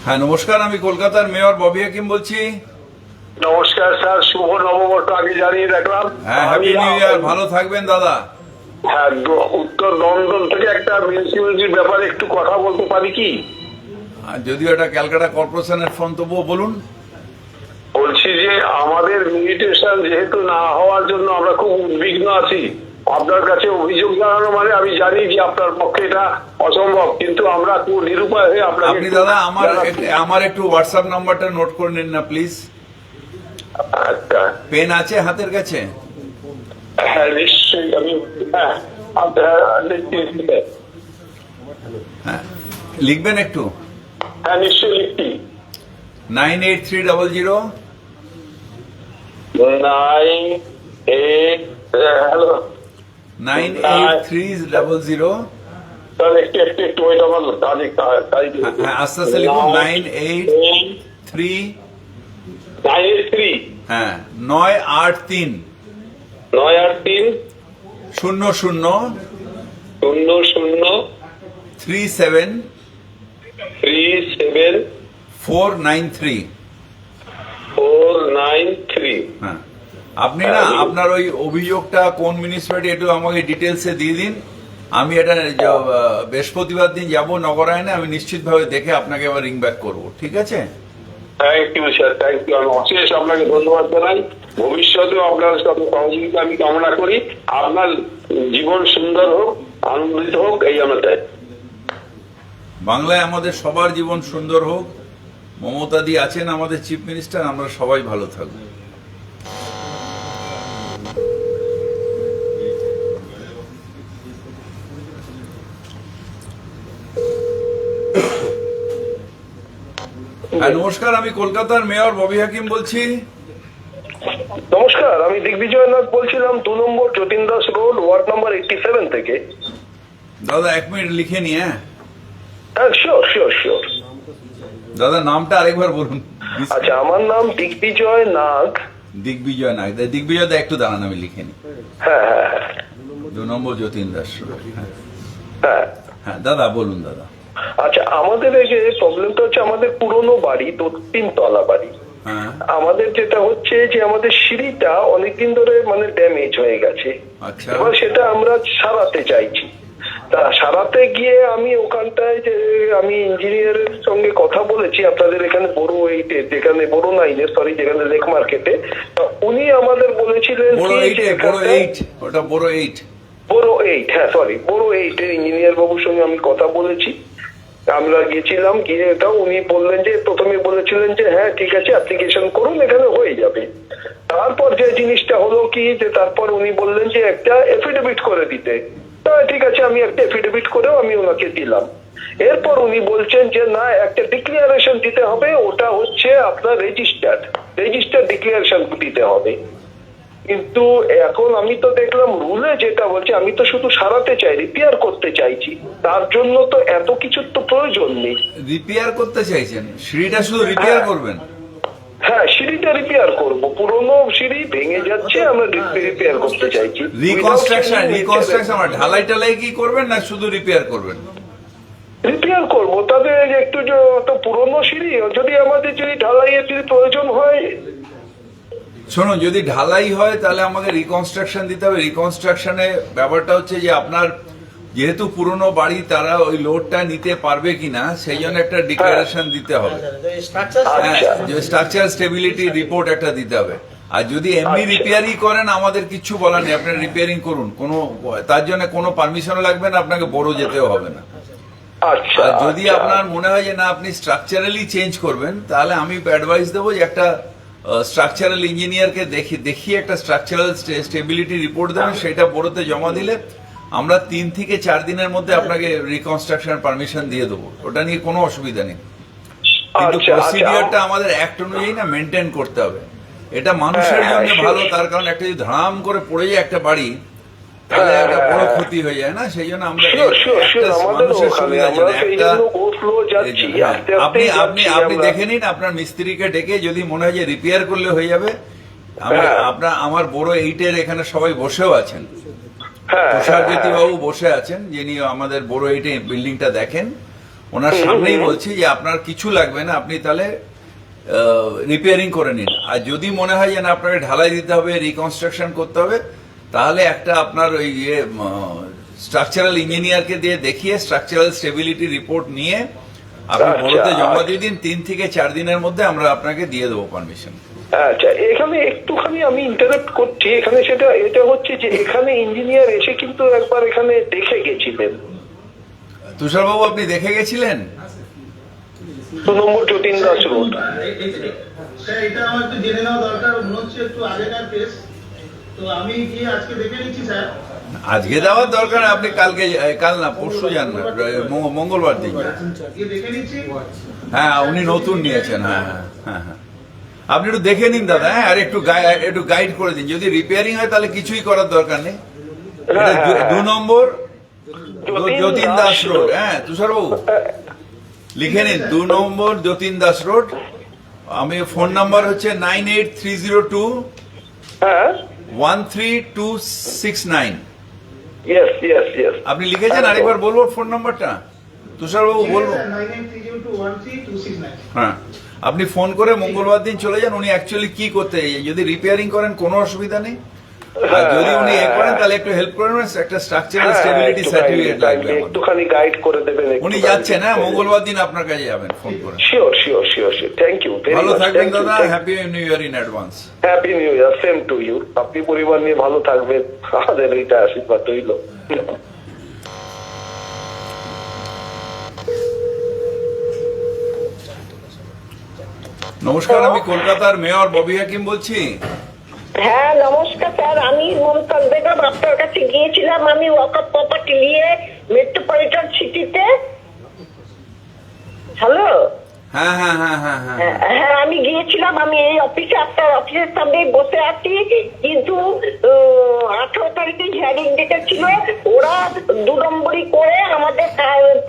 হ্যাঁ নমস্কার, আমি কলকাতার মেয়র ববি হাকিম বলছি। নমস্কার স্যার, শুভ নববর্ষ আগে জানিয়ে রাখলাম। হ্যাঁ হ্যাপি নিউ ইয়ার, ভালো থাকবেন দাদা। হ্যাঁ, উত্তর দমদম থেকে একটা মিউনিসিপ্যালিটির ব্যাপারে একটু কথা বলতে পারি কি? আর যদিও এটা ক্যালকাটা কর্পোরেশনের ফোন, তবুও বলুন। বলছি যে আমাদের মিউটেশন যেহেতু না হওয়ার জন্য আমরা খুব উদ্বিগ্ন আছি। আপনার কাছে অভিযোগ জানানো মানে আমি জানি যে আপনার পক্ষে এটা অসম্ভব, কিন্তু আমরা খুব নিরুপায় হয়ে আপনি আপনাকে দাদা আমার একটু হোয়াটসঅ্যাপ নাম্বারটা নোট করে নিন না প্লিজ। আচ্ছা, পেন আছে হাতের কাছে? হ্যাঁ নিশ্চয়ই, আমি হ্যাঁ হ্যাঁ লিখবেন একটু। হ্যাঁ নিশ্চয়ই লিখছি। 98300 হ্যালো 98300। স্যার একটু ওইট, আমার তারিখ হ্যাঁ আস্তে আস্তে লিখুন। 983 983 হ্যাঁ 983 983 00 00 37 37 493। 493। হ্যাঁ আপনি না আপনার ওই অভিযোগটা কোন মিউনিসিপ্যালিটি একটু আমাকে ডিটেলসে দিয়ে দিন। আমি এটা বৃহস্পতিবার দিন যাব নগরায়ণে, আমি নিশ্চিতভাবে দেখে আপনাকে আবার রিং ব্যাক করবো, ঠিক আছে? Thank you sir, thank you. আমি অশেষ আপনাকে ধন্যবাদ জানাই। ভবিষ্যতেও আপনার সাথে সহযোগিতা আমি কামনা করি। আপনার জীবন সুন্দর হোক, আনন্দিত হোক, এই আমরা চাই। বাংলায় আমাদের সবার জীবন সুন্দর হোক। মমতা দি আছেন আমাদের চিফ মিনিস্টার, আমরা সবাই ভালো থাকবো। হ্যাঁ নমস্কার, আমি কলকাতার মেয়র ববি হাকিম বলছি। নমস্কার, আমি দিগ্বিজয় নাথ বলছিলাম, 2 number Jatin Das road, ward number 87 থেকে। দাদা 1 মিনিট লিখে নি। হ্যাঁ শিওর শিওর শিওর। দাদা নামটা আরেকবার বলুন। আচ্ছা, আমার নাম দিগ্বিজয় নাগ। দিগ্বিজয় নাগ। দিগ্বিজয় দা একটু দাঁড়ান, আমি লিখে নি। হ্যাঁ হ্যাঁ হ্যাঁ 2 নম্বর যতীন দাস। হ্যাঁ। হ্যাঁ দাদা বলুন দাদা। আচ্ছা, আমাদের এই যে প্রবলেমটা হচ্ছে, আমাদের পুরনো বাড়ি তো 3 তলা বাড়ি। হ্যাঁ আমাদের যেটা হচ্ছে যে আমাদের সিঁড়িটা অনেকদিন ধরে মানে ড্যামেজ হয়ে গেছে। আচ্ছা এবার সেটা আমরা সারাতে চাইছি। তা সারাতে গিয়ে আমি ওখানটায় যে আমি ইঞ্জিনিয়ারের সঙ্গে কথা বলেছি আপনাদের এখানে বড় এইটে, যেখানে বড় নাইনের সরি যেখানে লেক মার্কেটে, উনি আমাদের বলেছিলেন বড় কি এইট, যে বড় এখানটায়- এইট, ওটা বড় এইট। বড় এইট, হ্যাঁ সরি বড় এইটের ইঞ্জিনিয়ার বাবুর সঙ্গে আমি কথা বলেছি। আমরা গিয়েছিলাম, গিয়ে এটাও উনি বললেন যে প্রথমে বলেছিলেন যে হ্যাঁ ঠিক আছে অ্যাপ্লিকেশন করুন এখানে হয়ে যাবে। তারপর যে জিনিসটা হলো কি যে তারপর উনি বললেন যে একটা এফিডেভিট করে দিতে। ঠিক আছে আমি একটা এফিডেভিট করেও আমি ওনাকে দিলাম। এরপর উনি বলছেন যে না একটা ডিক্লারেশন দিতে হবে, ওটা হচ্ছে আপনার রেজিস্টার্ড ডিক্লারেশন দিতে হবে। কিন্তু এখন আমি তো দেখলাম রুলে যেটা বলছে আমি তো শুধু সারাতে চাই, রিপেয়ার করতে চাইছি, তার জন্য তো এত কিছুর তো প্রয়োজন নেই। রিপেয়ার করতে চাইছেন? সিঁড়িটা শুধু রিপেয়ার করবেন? হ্যাঁ সিঁড়িটা রিপেয়ার করবো, পুরোনো সিঁড়ি ভেঙে যাচ্ছে, আমরা রিপেয়ার করতে চাইছি। রিকনস্ট্রাকশন মানে ঢালাই টালাই কি করবেন না শুধু রিপেয়ার করবেন? রিপেয়ার করবো, তাদের একটু তো পুরোনো সিঁড়ি, যদি আমাদের যদি ঢালাইয়ের যদি প্রয়োজন হয়। শোনো, যদি ঢালাই হয় তাহলে আমাকে রিকনস্ট্রাকশন দিতে হবে। রিকনস্ট্রাকশনে ব্যাপারটা হচ্ছে যে আপনার যেহেতু পুরনো বাড়ি, তারা ওই লোডটা নিতে পারবে কিনা সেই জন্য একটা ডিক্লারেশন দিতে হবে। স্ট্রাকচার হ্যাঁ, যে স্ট্রাকচার স্টেবিলিটি রিপোর্ট একটা দিতে হবে। আর যদি এমনি রিপেয়ারই করেন আমাদের কিছু বলার নেই, আপনি রিপেয়ারিং করুন, কোনো তার জন্য কোনো পারমিশন লাগবে না, আপনাকে বড় যেতেও হবে না। আচ্ছা আর যদি আপনার মনে হয় যে না আপনি স্ট্রাকচারালি চেঞ্জ করবেন, তাহলে আমি অ্যাডভাইস দেবো যে একটা স্ট্রাকচারাল ইঞ্জিনিয়ারকে দেখিয়ে একটা স্ট্রাকচারাল স্টেবিলিটি রিপোর্ট দেবেন, সেটা বড়তে জমা দিলে আমরা 3 থেকে 4 দিনের মধ্যে আপনাকে রিকনস্ট্রাকশন পারমিশন দিয়ে দেবো। ওটা নিয়ে কোনো অসুবিধা নেই। কিন্তু প্রসিডিওরটা আমাদের অ্যাক্ট অনুযায়ী না মেনটেন করতে হবে। এটা মানুষের জন্য ভালো, তার কারণ একটা যদি ধাম করে পড়ে যায় একটা বাড়ি, তাহলে একটা বড় ক্ষতি হয়ে যায় না, সেই জন্য আমরা মানুষের সুবিধার জন্য একটা আপনি দেখে নিন আপনার মিস্ত্রিকে ডেকে, যদি মনে হয় যে রিপেয়ার করলে হয়ে যাবে। আমার বড় এইটের এখানে সবাই বসেও আছেন, তুষারজ্যোতি বাবু বসে আছেন, যিনি আমাদের বড় এইটে বিল্ডিংটা দেখেন। ওনার সামনেই বলছি যে আপনার কিছু লাগবে না, আপনি তাহলে রিপেয়ারিং করে নিন। আর যদি মনে হয় যে না আপনাকে ঢালাই দিতে হবে, রিকনস্ট্রাকশন করতে হবে, তাহলে একটা আপনার ওই স্ট্রাকচারাল ইঞ্জিনিয়ারকে দিয়ে দেখিয়ে স্ট্রাকচারাল স্টেবিলিটি রিপোর্ট নিয়ে আপনি বড়তে জমা দিয়ে দিন। 3 থেকে 4 দিনের মধ্যে আমরা আপনাকে দিয়ে দেবো পারমিশন। আচ্ছা, এখানে একটুখানি আমি ইন্টারাপ্ট করছি। এখানে এটা হচ্ছে যে এখানে ইঞ্জিনিয়ার এসে কিন্তু একবার এখানে দেখে গেছিলেন। তুষারবাবু আপনি দেখে গেছিলেন? 2 number Jatin Das road. Sir এটা আমার একটু জেনে নেওয়া দরকার, মনে হচ্ছে একটু আগেকার কেস, তো আমি গিয়ে আজকে দেখে নিচ্ছি স্যার। আজকে যাওয়ার দরকার, আপনি কাল না পরশু যান না, মঙ্গলবার দিন। গিয়ে দেখে নিচ্ছি। হ্যাঁ উনি নতুন নিয়েছেন। হ্যাঁ হ্যাঁ হ্যাঁ হ্যাঁ, আপনি একটু দেখে নিন দাদা। হ্যাঁ, আর একটু গাইড করে দিন। যদি রিপেয়ারিং হয় তাহলে কিছুই করার দরকার নেই। 2 নম্বর যতীন দাস রোড। হ্যাঁ তুষারবাবু লিখে নিন, 2 নম্বর যতীন দাস রোড। আমি ফোন নাম্বার হচ্ছে 98302 হ্যাঁ 13269। ইয়েস আপনি লিখেছেন? আরেকবার বলবো ফোন নাম্বারটা তুষারবাবু, বলবো? 9830213269। হ্যাঁ, আপনি ফোন করে মঙ্গলবার দিন চলে যান। উনি অ্যাকচুয়ালি কি করতে, যদি রিপেয়ারিং করেন কোনো অসুবিধা নেই, আর যদি উনি করেন তাহলে একটু হেল্প করেন, একটা স্ট্রাকচারাল স্টেবিলিটি সার্টিফিকেট লাগবে। একটুখানি গাইড করে দেবেন। উনি যাচ্ছেন, হ্যাঁ মঙ্গলবার দিন আপনার কাছে যাবেন, ফোন করে। শিওর। Thank you. ভালো থাকবেন দাদা, happy new year in advance. Happy new year, same to you. আপনি পরিবার নিয়ে ভালো থাকবেন, আমাদের এইটা আশীর্বাদ রইল। নমস্কার, আমি কলকাতার মেয়র ববি হাকিম বলছি। হ্যাঁ নমস্কার স্যার, আমি মমতাজ বেগম আপনার কাছে গিয়েছিলাম। আমি ওয়াকফ প্রপার্টি নিয়ে মেট্রোপলিটন সিটিতে। হ্যালো, হ্যাঁ হ্যাঁ হ্যাঁ হ্যাঁ হ্যাঁ হ্যাঁ আমি গিয়েছিলাম। আমি এই অফিসে আপনার অফিসের সামনে বসে আছি, কিন্তু 18 তারিখে হিয়ারিং ডেটে ছিল। ওরা 2 নম্বরই করে আমাদের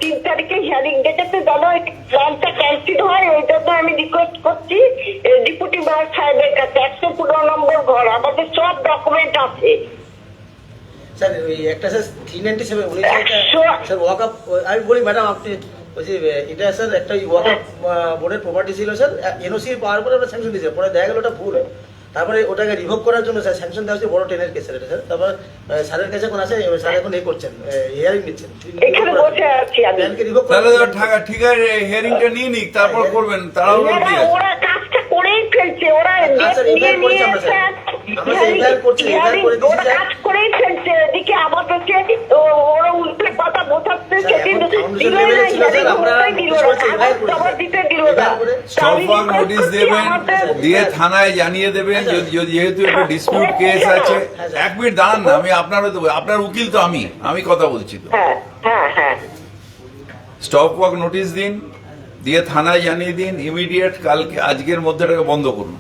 3 তারিখে হিয়ারিং ডেটেতে যেন প্ল্যানটা ক্যান্সেল হয়, ওই জন্য আমি রিকোয়েস্ট করছি ডেপুটি মেয়র সাহেবের কাছে। 115 নম্বর ঘর, আমাদের সব ডকুমেন্ট আছে। স্যার ওই একটা স্যার 397 উনি স্যার ওয়াকআপ, আমি বলি ম্যাডাম আপনি বলছি এটা স্যার একটা ওয়াকফ বোর্ডের প্রপার্টি ছিল স্যার, এনওসি পাওয়ার পরে আমরা স্যাংশন দিয়েছি, পরে দেখা গেল ওটা ভুল। তারপরে ওটাকে রিভোক করার জন্য স্যার স্যাংশন দেওয়া হচ্ছে বড় ট্রেনের কেস এটা স্যার। তারপর স্যারের কাছে এখন আছে, স্যার এখন করছেন হিয়ারিং নিচ্ছেন, এখানে বসে আছি আমি। প্ল্যানকে রিভোক তাহলে তো ঠিক আছে, হিয়ারিংটা নিয়ে নিক, তারপর করবেন, তারাও ওরা ওরা কাজটা করেই ফেলছে, ওরা আচ্ছা, ডেট নিয়ে এবার করেছি আমরা, নিয়েছে, স্যার। আমরা তো এবার করছি, এবার করে দিয়েছি, ওরা স্যার। কাজ করেই ফেলছে। এদিকে আমাদেরকে ওরা উল্টে পাতা বোঝাচ্ছে, স্যার, সেদিন এখন ফাউন্ডেশন দিল না, লেভেলে ছিল, স্যার, আমরা দিল না, করছি, এবার কাগজ করেছি। জমা দিতে দিল না। এবার করে স্টপ ওয়ার্ক নোটিশ দেবেন, দিয়ে থানায় জানিয়ে দেবেন, যেহেতু একটু ডিসপিউট কেস আছে। 1 মিনিট দাঁড়ান না, আমি আপনারও দেবো, আপনার উকিল তো আমি কথা বলছি তো। হ্যাঁ হ্যাঁ হ্যাঁ, স্টপ ওয়ার্ক নোটিশ দিন, দিয়ে থানায় জানিয়ে দিন ইমিডিয়েট, কালকে আজকের মধ্যে এটাকে বন্ধ করুন।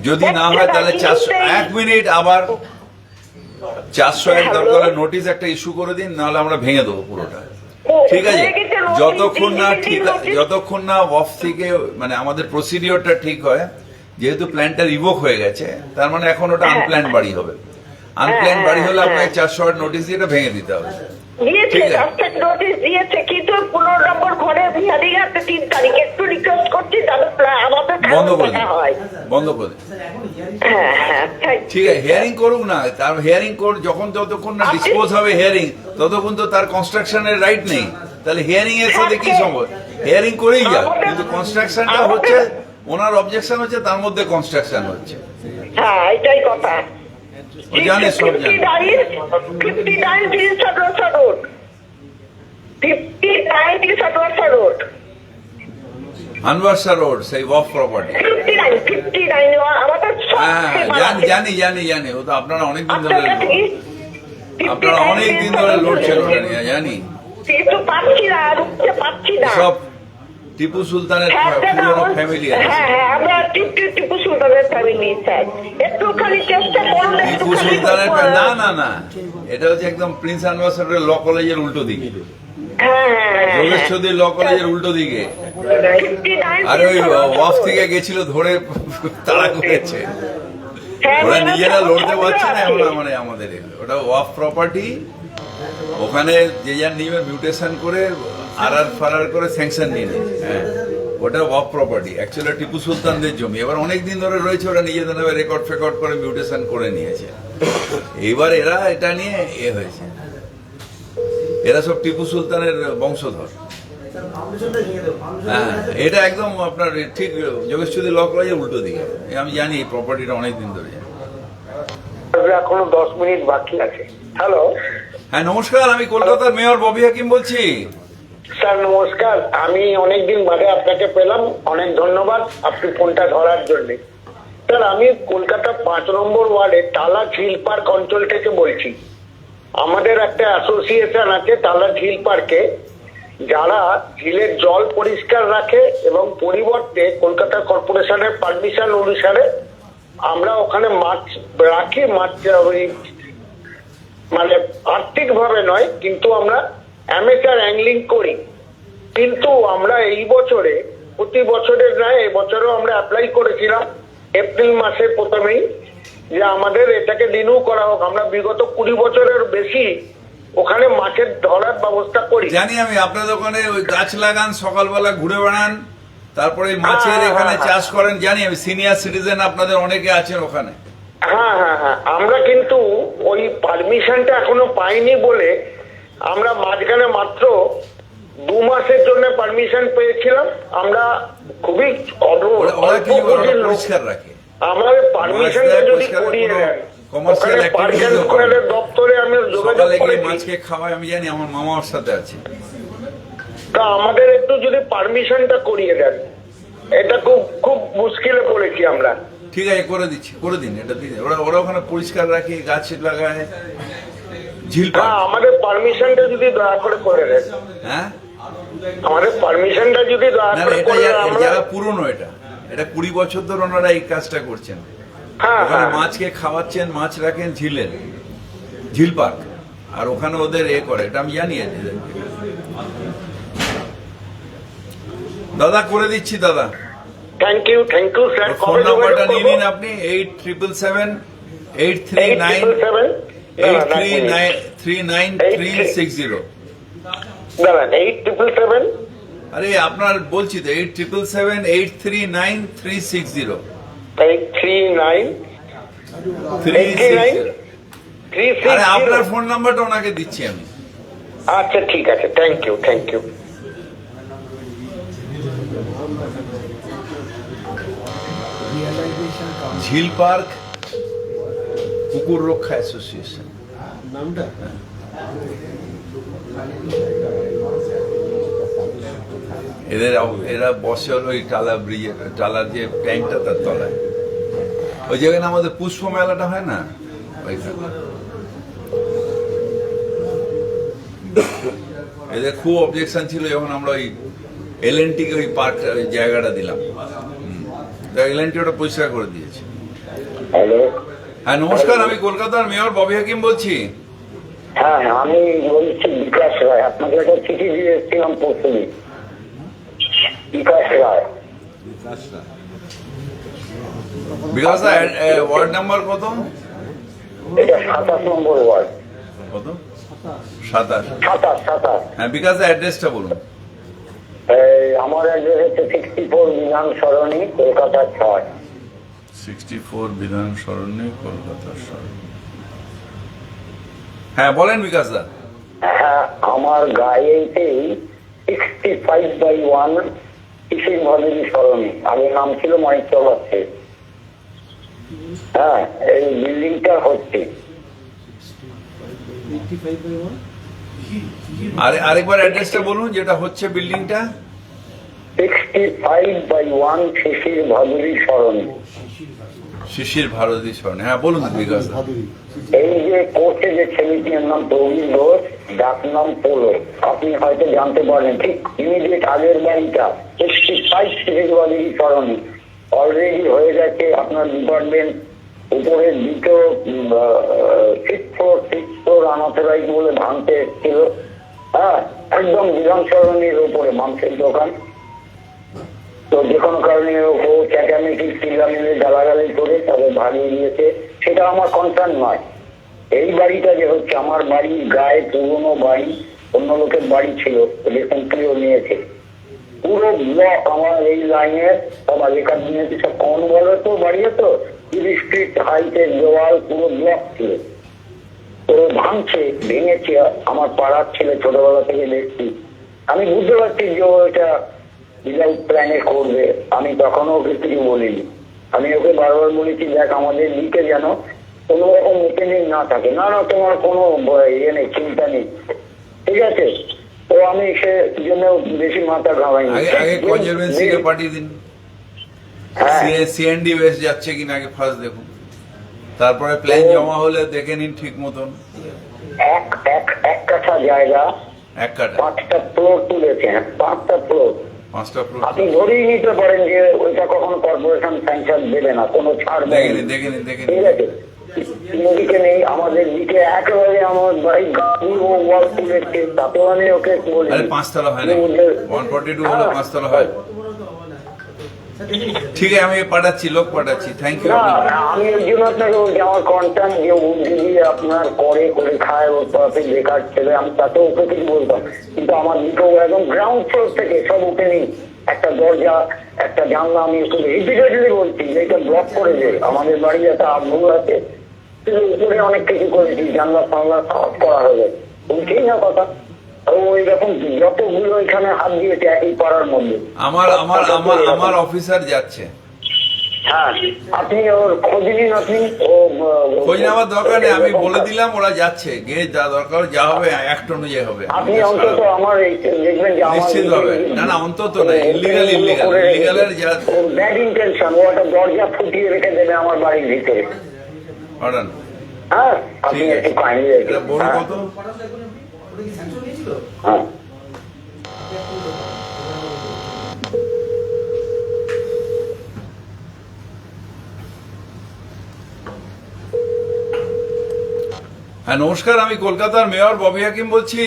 যদি না হয় তাহলে 400, 1 মিনিট, আবার 401 দরকার নোটিশ একটা ইস্যু করে দিন, নাহলে আমরা ভেঙে দেবো পুরোটা। ঠিক আছে, যতক্ষণ না অফ থেকে মানে আমাদের প্রসিডিওরটা ঠিক হয়, যেহেতু প্ল্যানটা রিভোক হয়ে গেছে, তার মানে এখন ওটা আনপ্ল্যান বাড়ি হবে। আনপ্ল্যান বাড়ি হলে আপনাকে 408 নোটিশ দিয়ে এটা ভেঙে দিতে হবে। দিয়েছে, ঠিক আছে। রাস্তার নোটিশ দিয়েছে, কিন্তু 15 নম্বর ঘরে হিয়ারিং আছে 3 তারিখ। একটু রিকোয়েস্ট করছি যাতে আমাদের বন্ধ করে দিন, হয়। বন্ধ করে দিন। হ্যাঁ হ্যাঁ, ঠিক আছে, হিয়ারিং করুক না, তার হিয়ারিং যতক্ষণ না ডিসপোজ হবে হিয়ারিং, ততক্ষণ তো তার কনস্ট্রাকশনের রাইট নেই। তাহলে হিয়ারিং এর সাথে কি সম্ভব? হিয়ারিং করেই যাক, কিন্তু কনস্ট্রাকশনটা হচ্ছে, ওনার অবজেকশন হচ্ছে, তার মধ্যে কনস্ট্রাকশন হচ্ছে। হ্যাঁ, এটাই কথা। ও জানে, সব জানে। 59 তিরিশ সাতরসা রোড, 59 তিরিশ সাতরসা রোড, আনভার্সা রোড, সেই ওয়াফ প্রপার্টি। 59 আমাদের সব হ্যাঁ, জানি, ও তো আপনারা অনেকদিন ধরে লড়ছেন ওটা নিয়ে, জানি। কিন্তু পাচ্ছি না, রুখতে পাচ্ছি না। সব টিপু সুলতানের পুরনো ফ্যামিলি আছে। হ্যাঁ হ্যাঁ, আমরা টিপু সুলতানের ফ্যামিলি স্যার, একটুখানি চেষ্টা করুন। টিপু সুলতানের না, এটা হচ্ছে একদম প্রিন্স আনভার্সারের ল কলেজের উল্টো দিকে, হ্যাঁ হ্যাঁ, যোগেশ্বরী ল কলেজের উল্টো দিকে। 59 আর ওই ওয়াফ থেকে গেছিল, ধরে তাড়া করেছে। হ্যাঁ, ওরা নিজেরা লড়তে পারছে না, আমরা মানে আমাদের ওটা ওয়াফ প্রপার্টি, ওখানে যে যার নিয়মে মিউটেশন করে ফারার করে স্যাংশন নিয়ে নিয়েছে। হ্যাঁ, ওটা ওয়াফ প্রপার্টি, অ্যাকচুয়ালি টিপু সুলতানদের জমি। এবার অনেকদিন ধরে রয়েছে, ওরা নিজেদের নামে রেকর্ড ফেকর্ড করে মিউটেশন করে নিয়েছে। এইবার এরা এটা নিয়ে হয়েছে, এরা সব টিপু সুলতানের বংশধর। হ্যাঁ, এটা একদম আপনার ঠিক যোগেশ্বরী ল কলেজের উল্টো দিকে। আমি জানি এই প্রপার্টিটা অনেকদিন ধরে জানি। এখনো 10 মিনিট বাকি আছে। হ্যালো হ্যাঁ, নমস্কার, আমি কলকাতার মেয়র ববি হাকিম বলছি। স্যার, নমস্কার। আমি অনেকদিন বাদে আপনাকে পেলাম, অনেক ধন্যবাদ আপনি ফোনটা ধরার জন্য। স্যার, আমি কলকাতা 5 নম্বর ওয়ার্ডে টালা ঝিল পার্ক অঞ্চল থেকে বলছি। আমাদের একটা অ্যাসোসিয়েশন আছে টালা ঝিল পার্কে, যারা ঝিলের জল পরিষ্কার রাখে এবং পরিবর্তে কলকাতা কর্পোরেশনের পারমিশন অনুসারে আমরা ওখানে মাছ রাখি। মাছ ওই মানে আর্থিক ভাবে নয়, কিন্তু আমরা অ্যামেচার অ্যাংলিং করি। কিন্তু আমরা এই বছরে, প্রতি বছরের নয়, এই বছরও আমরা অ্যাপ্লাই করেছিলাম এপ্রিল মাসের প্রথমেই, যে আমাদের এটাকে রিনিউ করা হোক। আমরা বিগত 20 বছরের বেশি ওখানে মাছের ধরার ব্যবস্থা করি। জানি আমি, আপনাদের ওখানে ওই গাছ লাগান, সকালবেলা ঘুরে বেড়ান, তারপরে মাছের এখানে চাষ করেন, জানি আমি। সিনিয়র সিটিজেন আপনাদের অনেকে আছেন ওখানে। হ্যাঁ হ্যাঁ হ্যাঁ, আমরা কিন্তু ওই পারমিশনটা এখনো পাইনি বলে আমরা মাঝখানে মাত্র 2 মাসের জন্য পারমিশন পেয়েছিলাম। আমরা খুবই ওরা কি পরিষ্কার রাখে, আমাদের পারমিশনটা যদি করিয়ে দেন, কমার্শিয়াল স্কোয়ারের দপ্তরে আমি যোগাযোগ সকালে গিয়ে করেছি। মাছকে খাওয়াই, আমি জানি, আমার মামা ওর সাথে আছে। তা আমাদের একটু যদি পারমিশনটা করিয়ে দেন, এটা খুব খুব মুশকিলে পড়েছি আমরা। ঠিক আছে, করে দিচ্ছি, করে দিন, এটা দিন। ওরা ওখানে পরিষ্কার রাখে, গাছ লাগায়, ঝিল পার্ক। হ্যাঁ, আমাদের পারমিশনটা যদি দয়া করে দেন। হ্যাঁ, আমাদের পারমিশনটা যদি দয়া না, করে এটা করে দেন, আমরা- যারা পুরনো, এটা 20 বছর ধরে ওনারা এই কাজটা করছেন। হ্যাঁ ওখানে হ্যাঁ, মাছকে খাওয়াচ্ছেন, মাছ রাখেন ঝিল পার্ক, আর ওখানে ওদের করে, এটা আমি জানি। দাদা, করে দিচ্ছি দাদা। Thank you sir. ফোন নাম্বারটা নিয়ে নিন আপনি, 8777-839-839-360। দাঁড়ান, 8777 আরে আপনার বলছি তো 8777839360 839 আরে আপনার 360। ফোন নাম্বারটা ওনাকে দিচ্ছি আমি। আচ্ছা ঠিক আছে, থ্যাংক ইউ। ঝিল পার্ক কুকুর রক্ষা অ্যাসোসিয়েশন নামটা এরা বসে হলো ওই টালা ব্রিজে, টালার যে ট্যাঙ্কটা তার তলায়, ওই যেখানে আমাদের পুষ্প মেলাটা হয় না ওইখানে। এদের খুব অবজেকশন ছিল যখন আমরা ওই এলএনটি কে ওই পার্ক জায়গাটা দিলাম। এলএনটি ওটা পরিষ্কার করে দিয়েছে। হ্যালো, হ্যাঁ নমস্কার, আমি কলকাতার মেয়র ববি হাকিম বলছি। হ্যাঁ আমি বলছি বিকাশ রায়, আপনাকে একটা চিঠি দিয়ে এসেছিলাম পরশুদিন। বিকাশ রায়। বিকাশ ওয়ার্ড নাম্বার কত? এটা 27 নম্বর ওয়ার্ড। কত? 27। 27। হ্যাঁ বিকাশ অ্যাড্রেসটা বলুন। আমার অ্যাড্রেস হচ্ছে 64 বিধান সরণি, কলকাতা 6। 64 বিধান সরণি, কলকাতা 6। হ্যাঁ বলেন বিকাশ দা। হ্যাঁ, আমার গায়েতেই 65/1 কিশোর ভাদুরী সরণি, আগের নাম ছিল মানিকচক আছে। হ্যাঁ, এই বিল্ডিংটা হচ্ছে আরেকবার অ্যাড্রেসটা বলুন যেটা হচ্ছে বিল্ডিংটা। 65/1 শিশির ভাদুরী সরণি। শিশির ভারতী সরণি, হ্যাঁ বলুন বিকাশ দা। এই যে কোর্টে যে ছেলেটির নাম প্রবীণ ঘোষ, ডাক নাম পোলো, আপনি হয়তো জানতে পারেন, ঠিক ইমিডিয়েট আগের বাড়িটা 65 শিশির ভাদুরী সরণি অলরেডি হয়ে গেছে। আপনার ডিপার্টমেন্ট উপরের দ্বিতীয় 6 ফ্লোর আনঅথরাইজ বলে ভাঙতে এসেছিল। হ্যাঁ, একদম বিধান সরণির উপরে মাংসের দোকান। তো যে কোনো কারণে ও চেঁচামেচি চিল্লামিল্লি গালাগালি করে তাদের ভাঙিয়ে দিয়েছে, সেটা আমার কনসার্ন নয়। এই বাড়িটা যে হচ্ছে আমার বাড়ির গায়ে পুরোনো বাড়ি, অন্য লোকের বাড়ি ছিল, রিসেন্টলিও নিয়েছে। পুরো ব্লক আমার এই লাইনের সব আগেকার দিনে সব কম বলে তো বাড়ি তো 30 ফিট হাইটের দেওয়াল, পুরো ব্লক ছিল। তো ভাঙছে, ভেঙেছে, আমার পাড়ার ছেলে ছোটবেলা থেকে দেখছি। আমি বুঝতে পারছি যে ও এটা উইদাউট প্ল্যানে করবে। আমি তখনও ওকে কিছু বলিনি। আমি ওকে বারবার বলেছি, দেখ আমাদের দিকে যেন কোনো রকম ওপেনিং না থাকে। না না, তোমার কোনো ইয়ে নেই, চিন্তা নেই, ঠিক আছে। তো আমি সে জন্য বেশি মাথা ঘামাইনি। আগে কনজারভেন্সি কে পাঠিয়ে দিন, সিএনডি ওয়েস্ট যাচ্ছে কিনা আগে ফার্স্ট দেখুন, তারপরে প্ল্যান জমা হলে দেখে নিন ঠিক মতন। এক কাঠা জায়গা, এক কাটা 5টা ফ্লোর তুলেছে। 5টা ফ্লোর 5টা ফ্লোর আপনি ধরেই নিতে পারেন যে ওইটা কখনো কর্পোরেশন স্যাংশন দেবে না, কোনো ছাড় দেবে না। দেখে নিন ঠিক আছে, নদীকে নেই আমাদের দিকে একেবারে আমার বাড়ি গাড়ি ও ওয়াল তুলেছে, তাতেও আমি ওকে বলি। আরে 5 তলা হয় না, 142 হলো 5 তলা হয়। ঠিক আছে, আমি পাঠাচ্ছি, লোক পাঠাচ্ছি। Thank you. না, আমি ওই জন্য আপনাকে বলছি, আমার কন্টাক্ট যে যদি আপনার করে খায়, ওর পাশে বেকার ছেলে, আমি তাতে ওকে কিছু বলতাম। কিন্তু আমার দিকেও একদম গ্রাউন্ড ফ্লোর থেকে সব ওপেনিং, একটা দরজা, একটা জানলা। আমি ওকে রিপিটেডলি বলছি যে এটা ব্লক করে দে, আমাদের বাড়ি একটা আগ্রহ আছে, কিন্তু উপরে অনেক কিছু করেছি, জানলা ফানলা সব করা হবে, বলছি না কথা। ওই রকম যতগুলো এখানে হাত দিয়েছে একই পাড়ার মধ্যে। আমার অফিসার যাচ্ছে। হ্যাঁ, আপনি ওর খোঁজ নিন। আপনি খোঁজ নেওয়ার দরকার নেই, আমি বলে দিলাম, ওরা যাচ্ছে, গিয়ে যা দরকার যা হবে অ্যাক্ট অনুযায়ী হবে। আপনি অন্তত আমার দেখবেন যে আমার নিশ্চিত হবে। না অন্তত না, ইলিগালের যা ব্যাড ইন্টেনশন, ও একটা দরজা ফুটিয়ে রেখে দেবে আমার বাড়ির ভিতরে। অর্ডার। হ্যাঁ, আপনি ঠিক একটু আছে, কাহিনী এটা বড় কত? হ্যাঁ, হ্যাঁ নমস্কার, আমি কলকাতার মেয়র ববি হাকিম বলছি।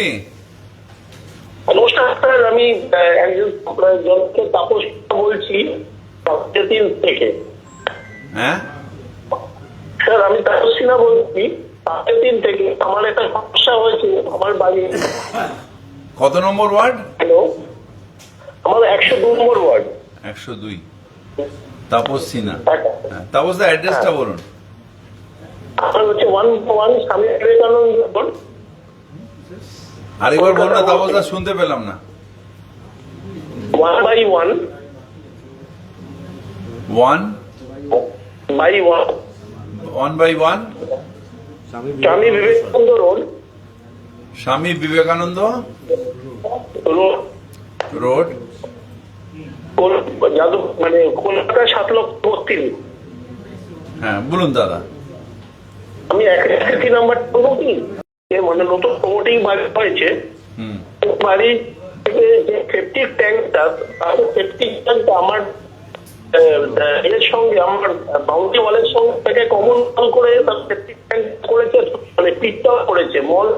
নমস্কার স্যার, আমি একজন জনকে তাপস বলছি থেকে। হ্যাঁ স্যার, আমি তাপস সিনহা বলছি থেকে। আমার একটা সমস্যা হয়েছে আমার বাড়ি। কত নম্বর ওয়ার্ড? হ্যালো, আমাদের 102 নম্বর ওয়ার্ড। 102 তাপস সিনহা। হ্যাঁ। হ্যাঁ, তাপস দা অ্যাড্রেসটা বলুন। আমার হচ্ছে 1 স্বামী বিবেকানন্দ রোড। আরেকবার বলুন না তাপস দা, শুনতে পেলাম না। 1/1 1 by 1 1/1 Swami Vivekananda road. Swami Vivekananda road road, মানে কলকাতা 7,32,000। হ্যাঁ বলুন দাদা। আমি এসএসসি নাম্বার বলবো কি, মানে নতুন প্রমোটিং বাড়ি হয়েছে, হুম, বাড়ি থেকে যে সেপটিক ট্যাঙ্কটা, সেপটিক ট্যাঙ্কটা আমার এর সঙ্গে, আমার বাউন্ডারি ওয়ালের সঙ্গে থেকে কমন করে তার সেপটিক ট্যাঙ্ক করেছে, মানে পিটটাও করেছে, মল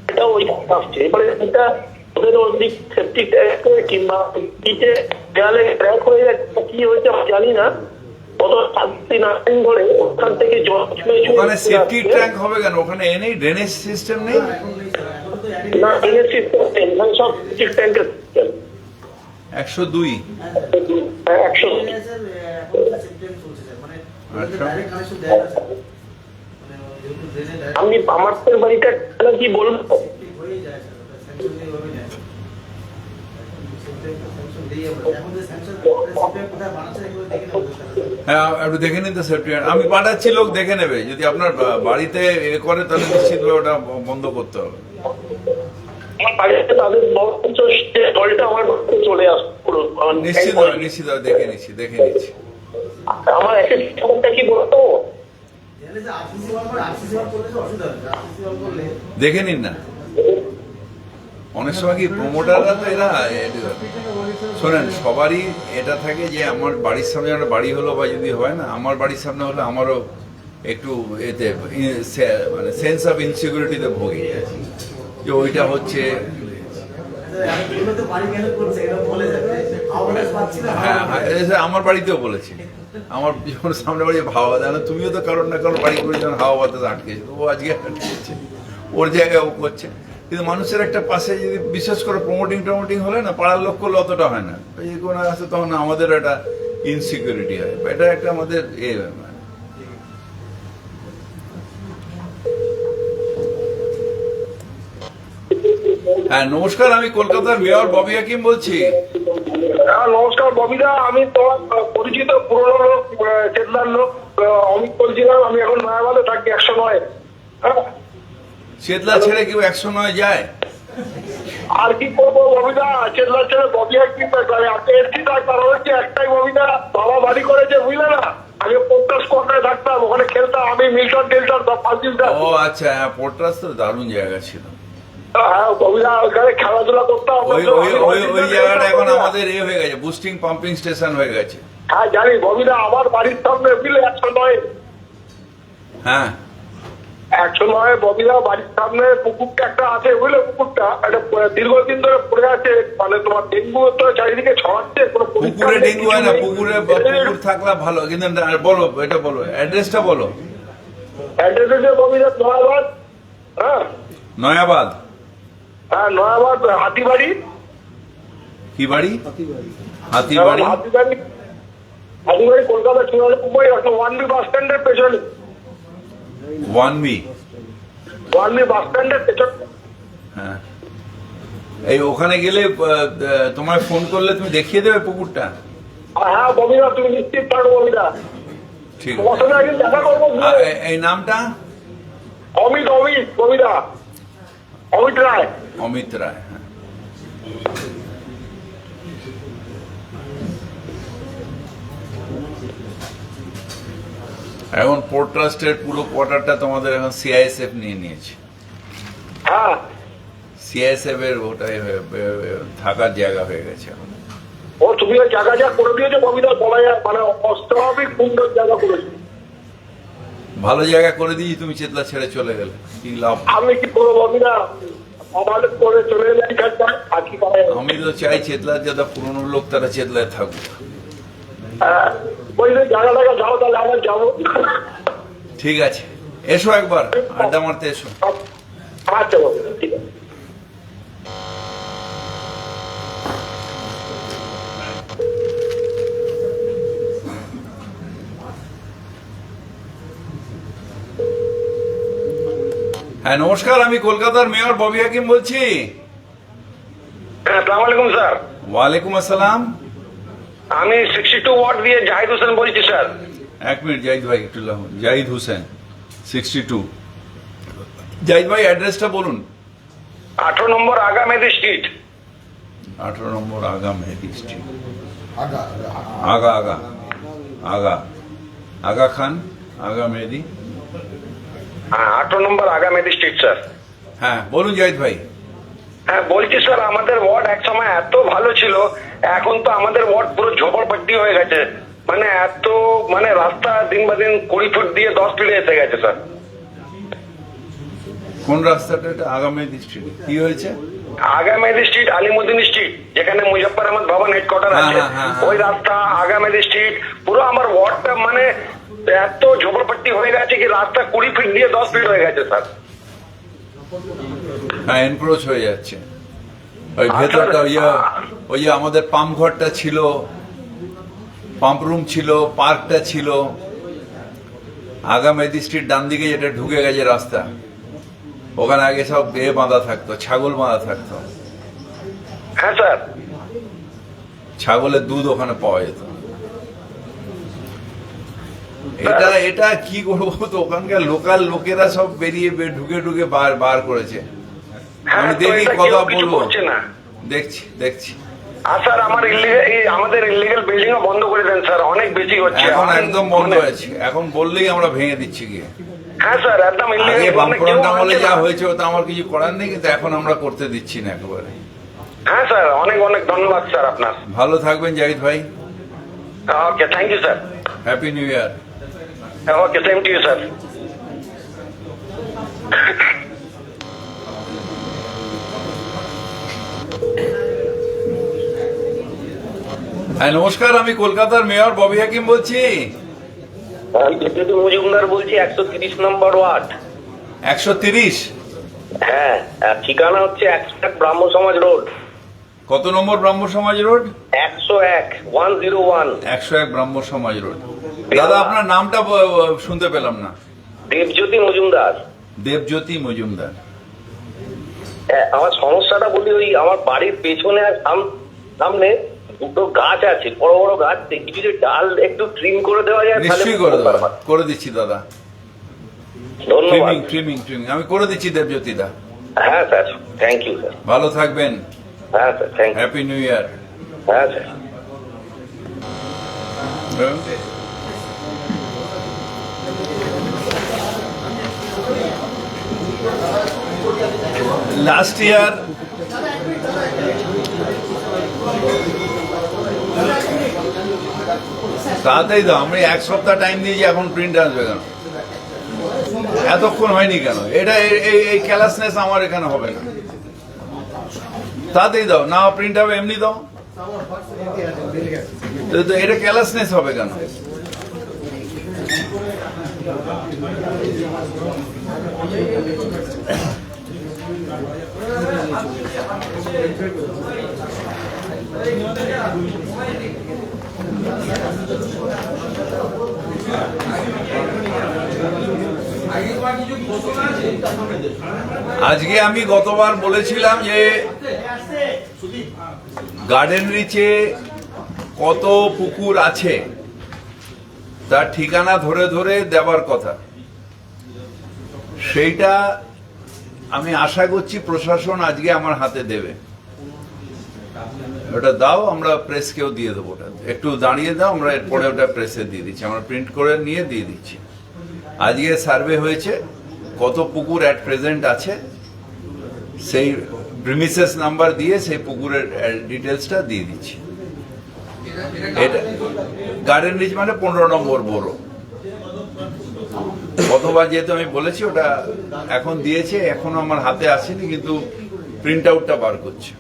এটা ওই আসছে। এবারে এটা ওদের ওদিক সেপটিক ট্যাঙ্ক কিংবা পিঠে দেয়ালে ক্র্যাক হয়ে যাচ্ছে, কি হয়েছে আমি জানি না। গত 7 দিন ধরে ওখান থেকে জল ছুঁয়ে ওখানে সেফটি ট্যাঙ্ক হবে কেন? ওখানে এনেই ড্রেনেজ সিস্টেম নেই। না, ড্রেনেজ সিস্টেম নেই, এখানে সব সেপটিক ট্যাঙ্কের সিস্টেম। 102। 100। আমি আমাদের বাড়িটা কি বলবো? হ্যাঁ একটু দেখে নিন তো সেফটি। আমি পাঠাচ্ছি, লোক দেখে নেবে। যদি আপনার বাড়িতে এ করে তাহলে নিশ্চিতভাবে ওটা বন্ধ করতে হবে। আমার বাড়িতে তাদের জলটা আমার বাড়িতে চলে আসবে পুরো। নিশ্চিত দেখে নিচ্ছি। আমার একটা খবরটা কি বলতো? দেখে নিন না। অনেক সময় কি প্রমোটাররা তো এরা শোনেন, সবারই এটা থাকে যে আমার বাড়ির সামনে একটা বাড়ি হলো, বা যদি হয় না আমার বাড়ির সামনে হলে আমারও একটু এতে মানে সেন্স অফ ইনসিকিউরিটিতে ভোগে, যে ওইটা হচ্ছে। হ্যাঁ হ্যাঁ, আমার বাড়িতেও বলেছি। আমার যখন সামনে বাড়ি হাওয়া দেয় না, তুমিও তো কারণ না কারণ বাড়ি করে যখন হাওয়া বাতাস আটকেছে, ও আজকে আটকেছে, ওর জায়গায় ও করছে। কিন্তু মানুষের একটা পাশে যদি বিশেষ করে প্রমোটিং হলে না, পাড়ার লোক করলে অতটা হয় না, এই কোনো আছে তখন আমাদের একটা ইনসিকিউরিটি হয়। এটা একটা আমাদের হ্যাঁ নমস্কার, আমি কলকাতার মেয়র ববি হাকিম বলছি। হ্যাঁ নমস্কার ববিদা, আমি তোমার পরিচিত পুরনো লোক, চেতনার লোক অমিত বলছিলাম। আমি এখন নয়াবাদে থাকি, 109। হ্যাঁ, চেতলা ছেড়ে কেউ 109 যায়? আর কি করবো ববিদা, চেতনা ছেড়ে ববি হাকিম এসছি। তার কারণ হচ্ছে একটাই ববিদা, বাবা বাড়ি করেছে বুঝলে না। আগে পোর্টাস কোর্টে থাকতাম, ওখানে খেলতাম আমি, মিল্টন টিল্টন সব 5 দিন। ও আচ্ছা, হ্যাঁ পোর্ট্রাস তো দারুণ জায়গা ছিল। হ্যাঁ ববিদা, ওখানে খেলাধুলা করতাম। ওই জায়গাটা এখন আমাদের হয়ে গেছে, বুস্টিং পাম্পিং স্টেশন হয়ে গেছে। হ্যাঁ জানি ববিদা, আমার বাড়ির সামনে বুঝলে 109। হ্যাঁ 109 ববিদা বাড়ির সামনে পুকুরটা একটা আছে বুঝলে, পুকুরটা একটা দীর্ঘদিন ধরে পড়ে আছে, মানে তোমার ডেঙ্গু তো চারিদিকে ছড়াচ্ছে। পুকুরে ডেঙ্গু হয় না, পুকুর থাকলে ভালো। কিন্তু বলো, এটা বলো, অ্যাড্রেসটা বলো। অ্যাড্রেস হচ্ছে ববিদা নয়াবাদ। হ্যাঁ নয়াবাদ। হ্যাঁ নয়াবাদ হাতিবাড়ি। কি বাড়ি? হাতিবাড়ি। হাতিবাড়ি কলকাতা 94, 1B বাস স্ট্যান্ডের পেছনে। 1B বাস স্ট্যান্ডের পেছনে। হ্যাঁ, এই ওখানে গেলে তোমায় ফোন করলে তুমি দেখিয়ে দেবে পুকুরটা? হ্যাঁ ববিদা, তুমি নিশ্চিত পারো ববিদা। ঠিক তোমার সঙ্গে একদিন দেখা করবো। এই নামটা? অমিত ববিদা, অমিত রায়। অমিত রায়। হ্যাঁ এখন পোর্ট ট্রাস্টের পুরো কোয়ার্টারটা তোমাদের এখন সিআইএসএফ নিয়ে নিয়েছে। হ্যাঁ সিআইএসএফ এর ওটাই থাকার জায়গা হয়ে গেছে এখন। ও তুমি ওই জায়গা যা করে দিয়েছো ববিদা, বলা যায় মানে অস্বাভাবিক সুন্দর জায়গা করেছো। ভালো জায়গা করে দিয়েছি, তুমি চেতলা ছেড়ে চলে গেলে কি লাভ? আমি কি করবো ববিদা, আমাদের করে চলে এলে এখানটায়, আর কি করা যাবে? আমি তো চাই চেতলার যারা পুরনো লোক তারা চেতলায় থাকুক। হ্যাঁ ওই যে জায়গাটাকে যাও, তাহলে আমরা যাবো। ঠিক আছে, এসো একবার আড্ডা মারতে এসো। আচ্ছা ববিদা, ঠিক আছে। হ্যাঁ নমস্কার, আমি কলকাতার মেয়র ববি হাকিম বলছি। হ্যাঁ, আসসালামু আলাইকুম স্যার। ওয়ালাইকুম আসসালাম। আমি 62 ওয়ার্ড দিয়ে জাহিদ হোসেন বলছি স্যার। এক মিনিট জাহিদ ভাই, একটু লাগুন। জাহিদ হোসেন 62। জাহিদ ভাই অ্যাড্রেসটা বলুন। 18 নম্বর আগা মেদি স্ট্রিট। 18 নম্বর আগা মেহেদি স্ট্রিট। আগা আগা আগা আগা খান আগা মেহেদি। হ্যাঁ, 18 নম্বর আগা মেদি স্ট্রিট স্যার। হ্যাঁ বলুন জাহিদ ভাই। হ্যাঁ বলছি স্যার, আমাদের ওয়ার্ড এক সময় এত ভালো ছিল, এখন তো আমাদের ওয়ার্ড পুরো ঝোপড়পট্টি হয়ে গেছে। মানে এত মানে রাস্তা দিন বা দিন 20 ফুট দিয়ে 10 ফিটে এসে গেছে স্যার। কোন রাস্তাটা এটা? আগা মেহেদি স্ট্রিট। কি হয়েছে? আগা মেদি স্ট্রিট, আলিমুদ্দিন স্ট্রিট, যেখানে মুজফ্ফর আহমদ ভবন হেডকোয়ার্টার হ্যাঁ, আছে, হ্যাঁ, হ্যাঁ। ওই রাস্তা আগা মেদি স্ট্রিট পুরো আমার ওয়ার্ডটা মানে এত ঝোপড়পট্টি হয়ে গেছে কি রাস্তা 20 ফিট দিয়ে 10 ফিট হয়ে গেছে স্যার। হ্যাঁ এনক্রোচ হয়ে যাচ্ছে। ওই ভেতরটা ওই যে আমাদের পাম্প ঘরটা ছিল, পাম্প রুম ছিল, পার্কটা ছিল। আগা মেহেদি স্ট্রিট ডান দিকে যেটা ঢুকে গেছে রাস্তা, ওখানে আগে সব বাঁধা থাকতো, ছাগল বাঁধা থাকতো। হ্যাঁ স্যার। ছাগলের দুধ ওখানে পাওয়া যেত। এটা কি করবো, তো ওখানকার লোকাল লোকেরা সব বেরিয়ে ঢুকে ঢুকে বার করেছে। হ্যাঁ, আমি তো দেখি এটা কথা কেউ কিছু বলবো। করছে না। দেখছি। আর স্যার আমাদের ইলিগাল বিল্ডিং ও বন্ধ করে দেন স্যার, অনেক বেশি হচ্ছে। এখন একদম বন্ধ মানে- হয়েছে। এখন বললেই আমরা ভেঙে দিচ্ছি গিয়ে। হ্যাঁ স্যার, একদম আগে illegal, মানে কেউ বামফ্রন্ট আমলে মানছে যা না। হয়েছে ওটা আমার কিছু করার নেই, কিন্তু এখন আমরা করতে দিচ্ছি না একেবারে। হ্যাঁ স্যার, অনেক অনেক ধন্যবাদ স্যার আপনার। ভালো থাকবেন জাহিদ ভাই। Okay, thank you sir. Happy new year. Okay, same to you sir. হ্যাঁ নমস্কার, আমি কলকাতার মেয়র ববি হাকিম বলছি। আমি বিদ্যুৎ মজুমদার বলছি, 130 নম্বর ওয়ার্ড। 130? হ্যাঁ, আর ঠিকানা হচ্ছে 101 ব্রাহ্ম সমাজ রোড। কত নম্বর ব্রাহ্ম সমাজ রোড? 101 101। 101 ব্রাহ্ম সমাজ রোড। দাদা আপনার নামটা শুনতে পেলাম না। দেবজ্যোতি মজুমদার। দেবজ্যোতি মজুমদার। হ্যাঁ, আমার সমস্যাটা বলি, ওই আমার বাড়ির পেছনে আর সামনে দুটো গাছ আছে, বড় বড় গাছ, কিছু যে ডাল একটু ট্রিম করে দেওয়া যায় তাহলে নিশ্চয়ই খুব করে উপকার দেবো, হয়। করে দিচ্ছি দাদা। ধন্যবাদ। ট্রিমিং আমি করে দিচ্ছি দেবজ্যোতি দা। হ্যাঁ স্যার, থ্যাংক ইউ স্যার। ভালো থাকবেন। হ্যাঁ sir, thank you. Happy new year. হ্যাঁ স্যার। লাস্ট ইয়ার তাড়াতাড়ি দাও, আমি এক সপ্তাহ টাইম দিয়েছি, এখন প্রিন্ট আসবে কেন? এতক্ষণ হয়নি কেন? এটা এই ক্যালাসনেস আমার এখানে হবে না। তাড়াতাড়ি দাও, না প্রিন্ট হবে এমনি দাও। তো এটা ক্যালাসনেস হবে কেন? আজকে আমি গতবার বলেছিলাম যে গার্ডেন রিচে কত পুকুর আছে তার ঠিকানা ধরে ধরে দেওয়ার কথা। সেইটা আমি আশা করছি প্রশাসন আজকে আমার হাতে দেবে। ওটা দাও, আমরা প্রেসকেও দিয়ে দেবো। ওটা একটু দাঁড়িয়ে দাও, আমরা এরপরে ওটা প্রেসে দিয়ে দিচ্ছি, আমরা প্রিন্ট করে নিয়ে দিয়ে দিচ্ছি। আজকে সার্ভে হয়েছে, কত পুকুর অ্যাট প্রেজেন্ট আছে সেই প্রিমিসেস নাম্বার দিয়ে সেই পুকুরের ডিটেলসটা দিয়ে দিচ্ছি। এটা গার্ডেন রিচ মানে 15 নম্বর বড়। গতবার যেহেতু আমি বলেছি ওটা এখন দিয়েছে, এখনো আমার হাতে আসেনি, কিন্তু প্রিন্ট আউটটা বার করছে।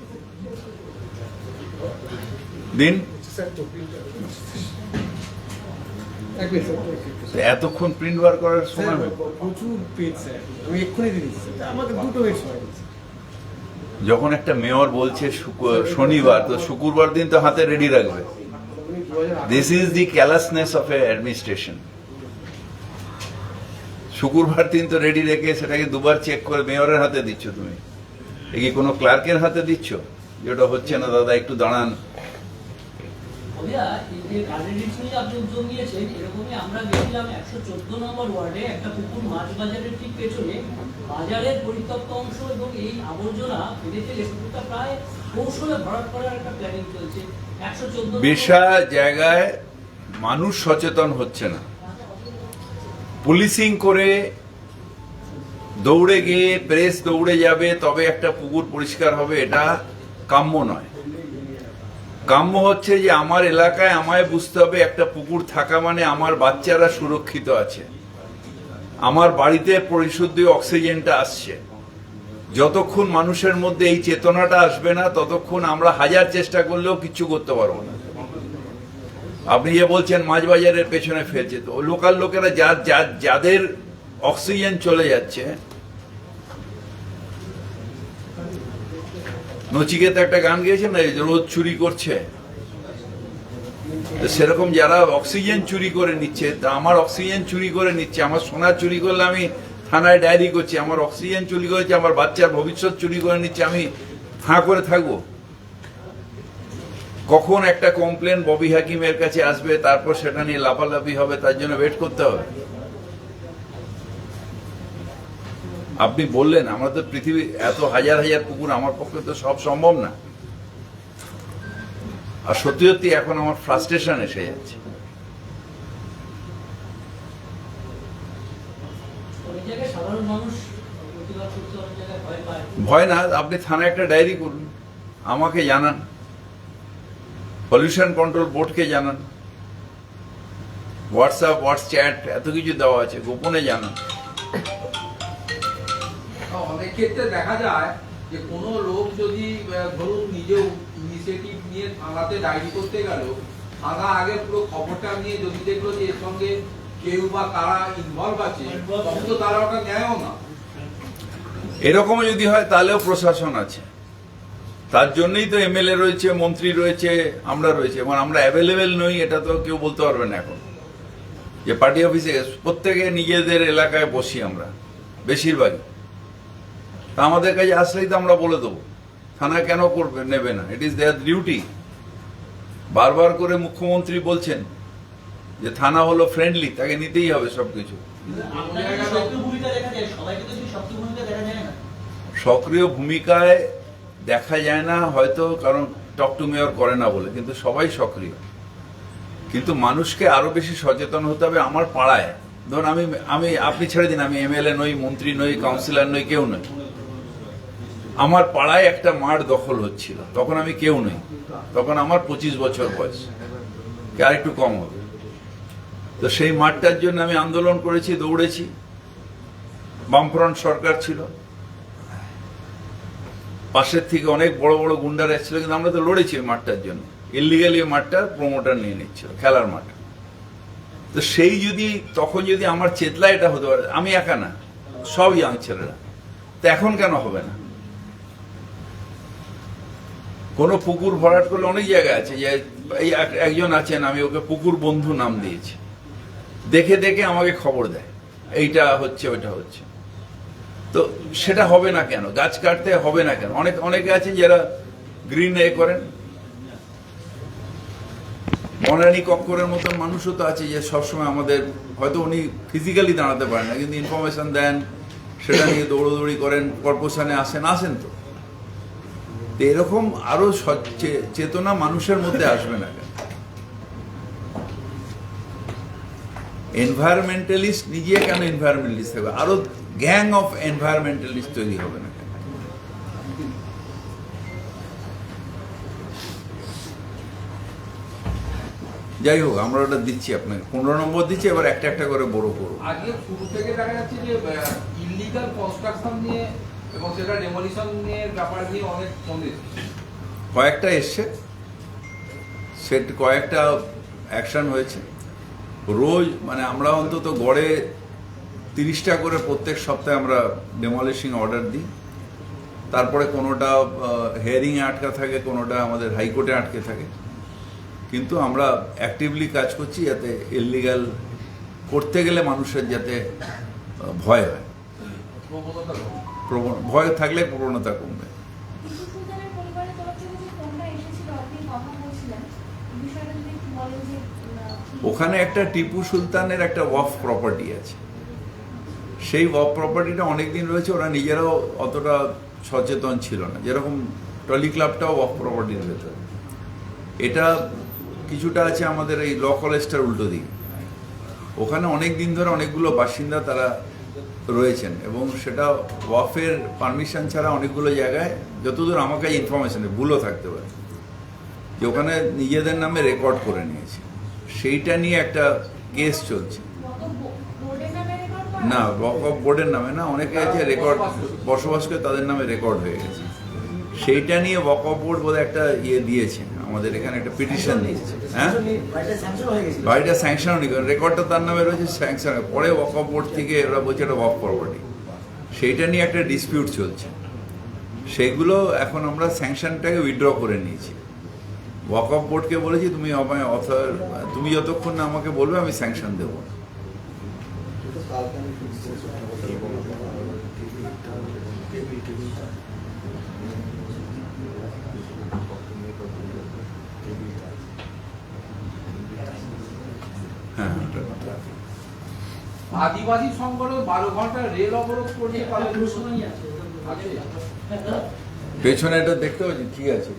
দিন এতক্ষণ প্রিন্ট বার করার সময় প্রচুর পেজ স্যার, আমি এক্ষুনি দিয়ে দিচ্ছি, আমাকে 2 মিনিট সময় দিচ্ছি। যখন একটা মেয়র বলছে শনিবার, তো শুক্রবার দিন তো হাতে রেডি রাখবে। This is the callousness of a administration. শুক্রবার দিন তো রেডি রেখে সেটাকে দুবার চেক করে মেয়রের হাতে দিচ্ছ তুমি, এ কি কোনো ক্লার্কের হাতে দিচ্ছ যেটা হচ্ছে না? দাদা একটু দাঁড়ান। বলিয়া, এই যে কার্ডিনেট নিয়ে আপনি উদ্যোগ নিয়েছেন, এরকমই আমরা গেছিলাম 114 নম্বর ওয়ার্ডে একটা পুকুর মাছ বাজারের ঠিক পেছনে, বাজারের পরিত্যক্ত অংশ এবং এই আবর্জনা ফেলে ফেলে পুকুরটা প্রায় কৌশলে ভরাট করার একটা প্ল্যানিং চলছে। 114 বেশা জায়গায় মানুষ সচেতন হচ্ছে না, পুলিশিং করে দৌড়ে গিয়ে প্রেস দৌড়ে যাবে তবে একটা পুকুর পরিষ্কার হবে, এটা কাম্য নয়। কাম্য হচ্ছে যে আমার এলাকায় আমায় বুঝতে হবে একটা পুকুর থাকা মানে আমার বাচ্চারা সুরক্ষিত আছে, আমার বাড়িতে পরিশুদ্ধ অক্সিজেনটা আসছে। যতক্ষণ মানুষের মধ্যে এই চেতনাটা আসবে না ততক্ষণ আমরা হাজার চেষ্টা করলেও কিচ্ছু করতে পারবো না। আপনি যে বলছেন মাছ বাজারের পেছনে ফেলছে, তো লোকাল লোকেরা যাদের অক্সিজেন চলে যাচ্ছে, নচিকেতা একটা গান গেয়েছে না, রোদ চুরি করছে, তো সেরকম যারা অক্সিজেন চুরি করে নিচ্ছে, তা আমার অক্সিজেন চুরি করে নিচ্ছে, আমার সোনা চুরি করলে আমি থানায় ডায়েরি করছি, আমার অক্সিজেন চুরি করেছে, আমার বাচ্চার ভবিষ্যৎ চুরি করে নিচ্ছে, আমি ফাঁ করে থাকবো? কখন একটা কমপ্লেন ববি হাকিমের কাছে আসবে, তারপর সেটা নিয়ে লাফালাফি হবে, তার জন্য ওয়েট করতে হবে? আপনি বললেন আমরা তো পৃথিবী এত হাজার হাজার পুকুর, আমার পক্ষে তো সব সম্ভব না। আর সত্যি সত্যি এখন আমার ফ্রাস্ট্রেশন এসে যাচ্ছে। অনেক জায়গায় সাধারণ মানুষ প্রতিবাদ করতে অনেক জায়গায় ভয় পায়। ভয় না, আপনি থানায় একটা ডায়েরি করুন, আমাকে জানান, পলিউশন কন্ট্রোল বোর্ডকে জানান, হোয়াটসঅ্যাপ চ্যাট এত কিছু দেওয়া আছে, গোপনে জানান। অনেক ক্ষেত্রে দেখা যায় যে কোনো লোক যদি ধরুন নিজেও ইনিশিয়েটিভ নিয়ে থানাতে ডায়েরি করতে গেল, থানা আগে পুরো খবরটা নিয়ে যদি দেখলো যে এর সঙ্গে কেউ বা কারা ইনভলভ আছে, তখন তো তারা ওটা নেয়ও না। এরকম যদি হয় তাহলেও প্রশাসন আছে, তার জন্যই তো এমএলএ রয়েছে, মন্ত্রী রয়েছে, আমরা রয়েছে, এবং আমরা অ্যাভেলেবেল নই এটা তো কেউ বলতে পারবে না এখন। যে পার্টি অফিসে প্রত্যেকে নিজেদের এলাকায় বসি আমরা বেশিরভাগই, তা আমাদের কাছে আসলেই তো আমরা বলে দেবো, থানা কেন করবে, নেবে না, ইট ইজ দেয়ার ডিউটি। বারবার করে মুখ্যমন্ত্রী বলছেন যে থানা হলো ফ্রেন্ডলি, তাকে নিতেই হবে সবকিছু। আপনাকে কি সক্রিয় ভূমিকা দেখা যায়? সবাইকে তো সেই সক্রিয় ভূমিকা দেখা যায় না। সক্রিয় ভূমিকায় দেখা যায় না হয়তো, কারণ টক টু মেয়র করে না বলে, কিন্তু সবাই সক্রিয়। কিন্তু মানুষকে আরো বেশি সচেতন হতে হবে। আমার পাড়ায় ধরুন আমি আপনি ছেড়ে দিন, আমি এমএলএ নই, মন্ত্রী নই, কাউন্সিলর নই, কেউ নই, আমার পাড়ায় একটা মাঠ দখল হচ্ছিল, তখন আমি কেউ নই, তখন আমার 25 বছর বয়স, আর একটু কম হবে। তো সেই মাঠটার জন্য আমি আন্দোলন করেছি, দৌড়েছি, বামফ্রন্ট সরকার ছিল, পাশের থেকে অনেক বড় বড় গুন্ডারা এসেছিল, কিন্তু আমরা তো লড়েছি ওই মাঠটার জন্য। ইলিগালি মাঠটা প্রমোটার নিয়ে নিচ্ছিল, খেলার মাঠ। তো সেই যদি তখন যদি আমার চেতলা এটা হতে পারে, আমি একা না, সব ইয়াং ছেলেরা, তো এখন কেন হবে না? কোন পুকুর ভরাট করলে অনেক জায়গায় আছে, যে এই একজন আছেন, আমি ওকে পুকুর বন্ধু নাম দিয়েছি, দেখে দেখে আমাকে খবর দেয় এইটা হচ্ছে ওইটা হচ্ছে। তো সেটা হবে না কেন? গাছ কাটতে হবে না কেন? অনেকে আছেন যারা গ্রিন করেন। বনানী কক্করের মতন মানুষও তো আছে যে সবসময় আমাদের, হয়তো উনি ফিজিক্যালি দাঁড়াতে পারেন না, কিন্তু ইনফরমেশন দেন, সেটা নিয়ে দৌড়দৌড়ি করেন, কর্পোরেশনে আসেন তো। এরকম আরো চেতনা মানুষের মধ্যে আসবে না কেন? এনভায়রনমেন্টালিস্ট নিজে কেন এনভায়রনমেন্টালিস্ট হবে? আরো গ্যাং অফ এনভায়রনমেন্টালিস্ট তৈরি হবে না কেন? যাই হোক, আমরা ওটা দিচ্ছি আপনাকে, 15 নম্বর দিচ্ছি, এবার একটা একটা করে বড় করবো। আগে শুরু থেকে দেখা যাচ্ছে যে ইলিগাল কনস্ট্রাকশন নিয়ে এবং সেটা ডেমোলিশন নিয়ে ব্যাপার নিয়ে অনেক সন্দেহ কয়েকটা এসছে, সেট কয়েকটা অ্যাকশন হয়েছে। রোজ মানে আমরা অন্তত গড়ে 30টা করে প্রত্যেক সপ্তাহে আমরা ডেমলিশিং অর্ডার দিই। তারপরে কোনোটা হিয়ারিংয়ে আটকা থাকে, কোনোটা আমাদের হাইকোর্টে আটকে থাকে, কিন্তু আমরা অ্যাক্টিভলি কাজ করছি যাতে ইলিগাল করতে গেলে মানুষের যাতে ভয় হয়, প্রবণতা কম। ভয় থাকলে প্রবণতা কমবে। টিপু সুলতানের পরিবারের তরফ থেকে যে ফোনটা এসেছিল, আপনি কথা বলছিলেন, বিষয়টা যদি একটু বলেন যে ওখানে একটা টিপু সুলতানের একটা ওয়াফ প্রপার্টি আছে, সেই ওয়াফ প্রপার্টিটা অনেকদিন রয়েছে, ওরা নিজেরাও অতটা সচেতন ছিল না, যেরকম টলি ক্লাবটাও ওয়াফ প্রপার্টির ভেতরে। এটা কিছুটা আছে আমাদের এই ল কলেজটার উল্টো দিকে, ওখানে অনেক দিন ধরে অনেকগুলো বাসিন্দা তারা রয়েছেন এবং সেটা ওয়াফের পারমিশন ছাড়া অনেকগুলো জায়গায়, যতদূর আমার কাছে ইনফরমেশন, ভুলও থাকতে পারে, যে ওখানে নিজেদের নামে রেকর্ড করে নিয়েছে। সেইটা নিয়ে একটা কেস চলছে। বোর্ডের নামে রেকর্ড করা? না, ওয়াকফ বোর্ডের নামে না, অনেকে আছে রেকর্ড বসবাস করে তাদের নামে রেকর্ড হয়ে গেছে। সেইটা নিয়ে ওয়াকফ বোর্ড বোধহয় একটা দিয়েছে, আমাদের এখানে একটা পিটিশন দিয়েছে। হ্যাঁ, বাড়িটা স্যাংশন হয়ে গেছিল। বাড়িটা স্যাংশন হয়নি, কারণ রেকর্ডটা তার নামে রয়েছে, স্যাংশন পরে ওয়াকফ বোর্ড থেকে ওরা বলছে এটা ওয়াকফ প্রপার্টি, সেইটা নিয়ে একটা ডিসপিউট চলছে। সেইগুলো এখন আমরা স্যাংশনটাকে উইথড্র করে নিয়েছি। ওয়াকফ বোর্ডকে বলেছি তুমি আমায় তুমি যতক্ষণ না আমাকে বলবে আমি স্যাংশন দেবো না। হ্যাঁ, আদিবাসী সংগঠন 12 ঘন্টা রেল অবরোধ করছে তাহলে সময় আছে। আছে। পেছনে এটা দেখতে পাচ্ছি, ঠিক আছে।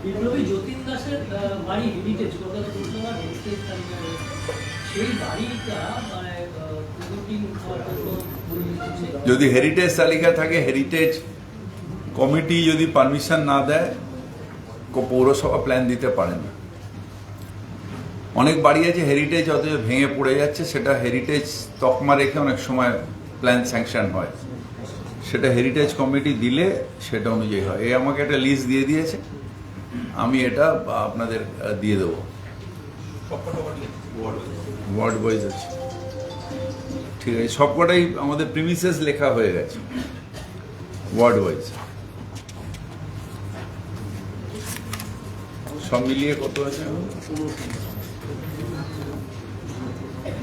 বিপ্লবী যতীন দাসের বাড়ি হেরিটেজ, কলকাতা পুরসভার হেরিটেজ তালিকায়, সেই বাড়িটা মানে পুকুরটি খাওয়ার জন্য পরিচিত। যদি হেরিটেজ তালিকা থাকে, হেরিটেজ কমিটি যদি পারমিশন না দেয়, পৌরসভা প্ল্যান দিতে পারে না। অনেক বাড়ি আছে হেরিটেজ অথচ ভেঙে পড়ে যাচ্ছে, সেটা হেরিটেজ তকমা রেখে অনেক সময় প্ল্যান স্যাংশন হয়, সেটা হেরিটেজ কমিটি দিলে সেটা অনুযায়ী হয়। এই আমাকে একটা লিস্ট দিয়ে দিয়েছে, আমি এটা আপনাদের দিয়ে দেবো। ওয়ার্ড ওয়াইজ আছে, ঠিক আছে, সবকটাই আমাদের প্রিমিসেস লেখা হয়ে গেছে ওয়ার্ড ওয়াইজ। সব মিলিয়ে কত আছে?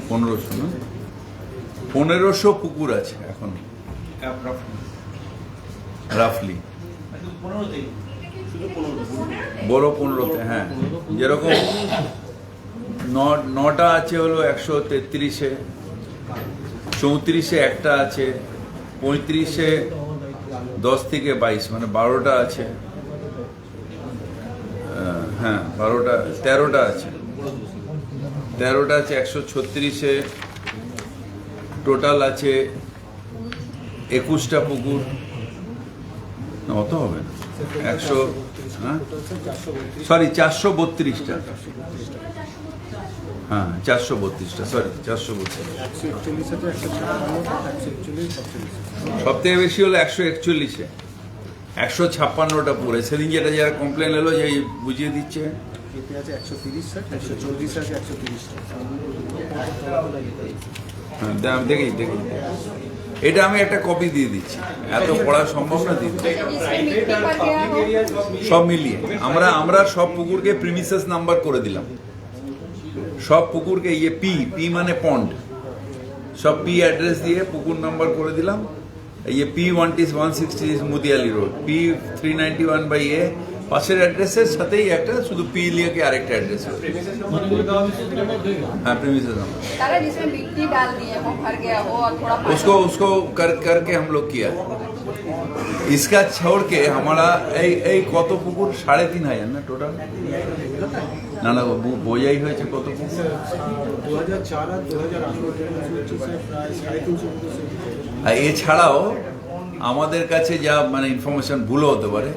1500 না? 1500 পুকুর আছে এখন রাফলি, বড় 15তে। হ্যাঁ, যেরকম 9টা আছে হলো 133-এ, 34-এ একটা আছে, 35-এ 10 থেকে 22 মানে 12টা আছে। হ্যাঁ, 12টা 13টা আছে, 13টা আছে 136-এ, টোটাল আছে 21টা পুকুর। অত হবে না, 100, হ্যাঁ সরি 432টা, হ্যাঁ 432টা, সরি 432। সব থেকে বেশি হলো 141-এ, 156টা পুরে। সেদিন যেটা যারা কমপ্লেন এলো যে বুঝিয়ে দিচ্ছে, এতে আছে 130, 140 আছে, 130। হ্যাঁ দেখি, এটা আমি একটা কপি দিয়ে দিচ্ছি, এত পড়া সম্ভব না দিতে। সব মিলিয়ে আমরা সব পুকুরকে প্রিমিসেস নাম্বার করে দিলাম, সব পুকুরকে পি মানে পন্ড, সব পি অ্যাড্রেস দিয়ে পুকুর নাম্বার করে দিলাম। P160 মুদিয়ালি রোড, P391/A পাশের অ্যাড্রেসের সাথেই একটা শুধু পি লিখে আরেকটা অ্যাড্রেস। हाँ प्रीमिसेस नंबर सारा जिसमें मिट्टी डाल दी है वो भर गया हो और थोड़ा उसको करके हम लोग किया। इसका छोड़ के हमारा কত পুকুর 3500 না টোটাল? না বোঝাই হয়েছে কত পুকুর? 2004 আর 2018 প্রায় 350। আর এছাড়াও আমাদের কাছে যা মানে ইনফরমেশন ভুলও হতে পারে,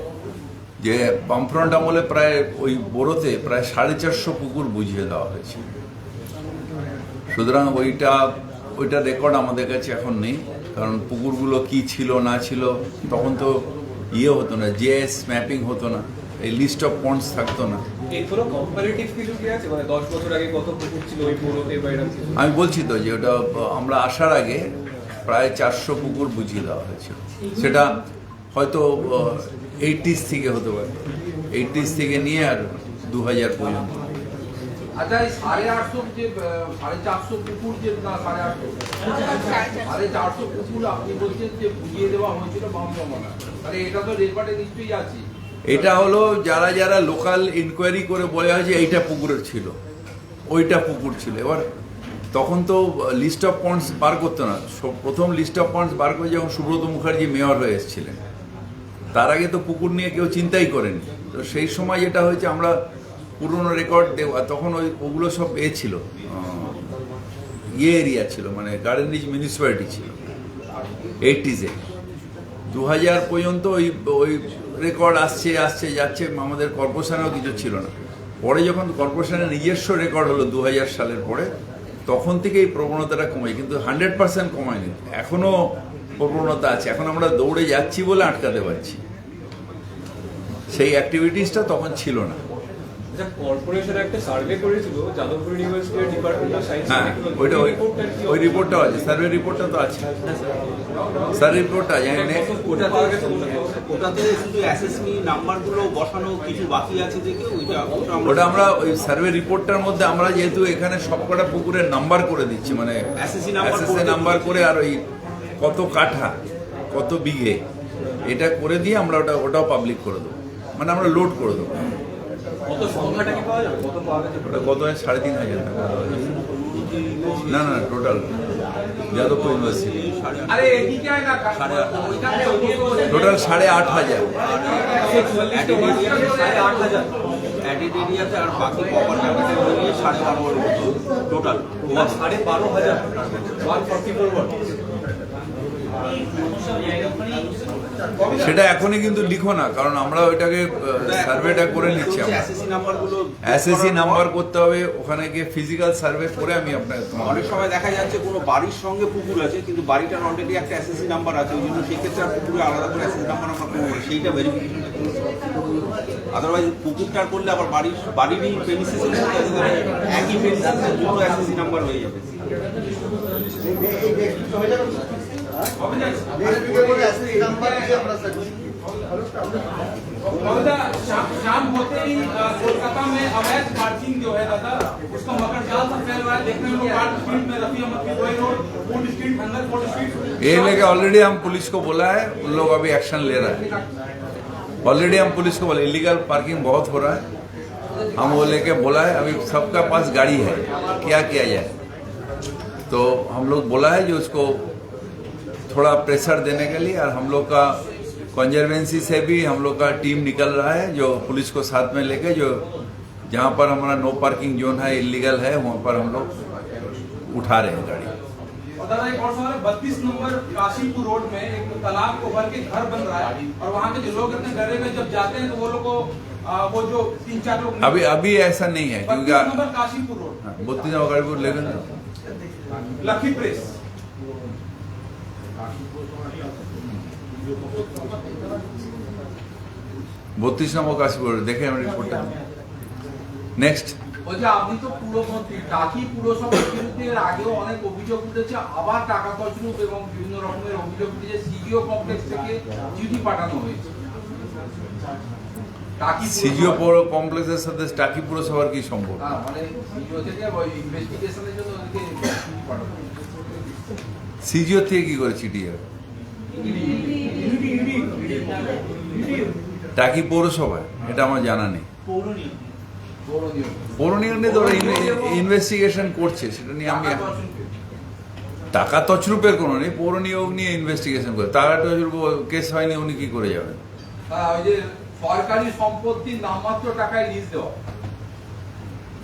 যে বামফ্রন্ট আমলে প্রায় ওই বোরোতে প্রায় 450 পুকুর বুঝিয়ে দেওয়া হয়েছে। সুতরাং ওইটা রেকর্ড আমাদের কাছে এখন নেই, কারণ পুকুরগুলো কি ছিল না ছিল তখন তো হতো না, জিএস ম্যাপিং হতো না, এই লিস্ট অফ পয়েন্টস থাকতো না। আমি বলছি তো যে ওটা আমরা আসার আগে প্রায় 400 পুকুর বুঝিয়ে দেওয়া হয়েছিল। সেটা হয়তো 80s থেকে হতে পারে, 80s থেকে নিয়ে আর 2000 পর্যন্ত। আচ্ছা এই 850 যে 450 পুকুর যে না 850 450 পুকুর আপনি বলছেন যে বুঝিয়ে দেওয়া হয়েছিল বাম জমানা, তাহলে এটা তো রেলপাটে নিশ্চয়ই আছে। এটা হলো যারা যারা লোকাল ইনকোয়ারি করে বলে হয় যে এইটা পুকুরের ছিল, ওইটা পুকুর ছিল। এবার তখন তো লিস্ট অফ পয়েন্টস বার করতো না, প্রথম লিস্ট অফ পয়েন্টস বার করে যখন সুব্রত মুখার্জি মেয়র হয়ে এসেছিলেন, তার আগে তো পুকুর নিয়ে কেউ চিন্তাই করেনি। তো সেই সময় যেটা হয়েছে, আমরা পুরনো রেকর্ড দেওয়া, তখন ওগুলো সব ছিল এরিয়া ছিল, মানে গার্ডেন রিচ মিউনিসিপ্যালিটি ছিল 80s-এ। 2000 পর্যন্ত ওই রেকর্ড আসছে যাচ্ছে, আমাদের কর্পোরেশনেও কিছু ছিল না। পরে যখন কর্পোরেশনের নিজস্ব রেকর্ড হলো 2000 সালের পরে, তখন থেকে এই প্রবণতাটা কমে, কিন্তু 100% কমায়নি, এখনো প্রবণতা আছে। এখন আমরা দৌড়ে যাচ্ছি বলে আটকাতে পারছি, সেই অ্যাক্টিভিটিসটা তখন ছিল না। আচ্ছা, কর্পোরেশন একটা সার্ভে করেছিল যাদবপুর ইউনিভার্সিটির ডিপার্টমেন্ট অফ সায়েন্স, হ্যাঁ, ওইটা ওই রিপোর্টটাও আছে, সার্ভে রিপোর্টটা তো আছে, সার্ভে রিপোর্টটা ওটাতে শুধু এসএসসি নাম্বারগুলো বসানো কিছু বাকি আছে দেখে ওটা আমরা ওই সার্ভে রিপোর্টটার মধ্যে আমরা যেহেতু এখানে সবকটা পুকুরের নাম্বার করে দিচ্ছি, মানে এসএসসি নাম্বার করে, আর ওই কত কাঠা কত বিঘে এটা করে দিয়ে আমরা ওটাও পাবলিক করে দেবো, মানে আমরা লোড করে দেবো। কত সংখ্যাটা কি পাওয়া যাবে? কত পাওয়া গেছে? ওটা কত হয়? 3,500 টাকা। না টোটাল যাদবপুর ইউনিভার্সিটি আরে এদিকে আয় না, টোটাল 8,500। অ্যাডিড এরিয়াতে আর বাকি কভার ক্যাপাসিটি মিলিয়ে 12,500 টোটাল। 12,500 144 সেটা এখনই কিন্তু লিখো না, কারণ আমরা ওইটাকে সার্ভেটা করে নিচ্ছি। এসএসসি নাম্বার করতে হবে, ওখানে গিয়ে ফিজিক্যাল সার্ভে করে আমি আপনাকে। অনেক সময় দেখা যাচ্ছে কোনো বাড়ির সঙ্গে পুকুর আছে, কিন্তু বাড়িটার অলরেডি একটা এসএসসি নাম্বার আছে, ওই জন্য সেক্ষেত্রে আর পুকুরে আলাদা করে এসএসসি নাম্বার আমরা করবো, সেইটা ভেরিফিকেশন। আদারওয়াইজ পুকুরটার করলে আবার বাড়িরই প্রেমিসিসের সাথে একই প্রেমিসিসের দুটো এসএসসি নাম্বার হয়ে যাবে। शाम होते ही कोलकाता में अवैध पार्किंग जो है दादा, उसका मकर जाल से फैल रहा है। देखने में लोग स्ट्रीट में रफी अहमद की रोड, फूड स्ट्रीट, अंदर फूड स्ट्रीट, ये लेके ऑलरेडी हम पुलिस को बोला है, उन लोग अभी एक्शन ले रहा है। ऑलरेडी हम पुलिस को बोले इलीगल पार्किंग बहुत हो रहा है, हम वो लेके बोला है। अभी सबका पास गाड़ी है, क्या किया जाए, तो हम लोग बोला है जो उसको थोड़ा प्रेशर देने के लिए। और हम लोग का कंजर्वेंसी से भी हम लोग का टीम निकल रहा है, जो पुलिस को साथ में लेके, जो जहाँ पर हमारा नो पार्किंग जोन है, इलीगल है, वहाँ पर हम लोग उठा रहे हैं गाड़ी। और दादा एक और सवाल है, 32 नंबर काशीपुर रोड में एक तालाब को भर के घर बन रहा है, और वहाँ के जो लोग इतने डरे में जब जाते हैं तो वो लोग को वो जो 3-4 लोग अभी ऐसा नहीं है, क्योंकि 32 number Kashipur road 32 number Kashipur लेकिन लकी प्रेस 32 নম্বর কাশীপুর দেখে আমি রিপোর্টটা। নেক্সট, ওই যে আপনি তো পুরমন্ত্রী, টাকি পুরসভার বিরুদ্ধে এর আগেও অনেক অভিযোগ উঠেছে, আবার টাকা তছরূপ এবং বিভিন্ন রকমের অভিযোগ উঠেছে, সিজিও কমপ্লেক্স থেকে চিঠি পাঠানো হয়েছে। সিজিও কমপ্লেক্সের সাথে টাকি পুরসভার কি সম্পর্ক? মানে সিজিও থেকে ওই ইনভেস্টিগেশনের জন্য ওদেরকে চিঠি পাঠানো হয়েছে। সিজিও থেকে কি করে চিঠি যাবে? টাকি পৌরসভায়? এটা আমার জানা নেই। পৌর নিয়ম নিয়ে তো ইনভেস্টিগেশন করছে, সেটা নিয়ে আমি টাকা তছরূপের কোনো নেই, পৌর নিয়োগ নিয়ে ইনভেস্টিগেশন করে। টাকা তছরূপ কেস হয়নি, উনি কি করে যাবেন? ওই যে সরকারি সম্পত্তির নামমাত্র টাকায় লিজ দেওয়া,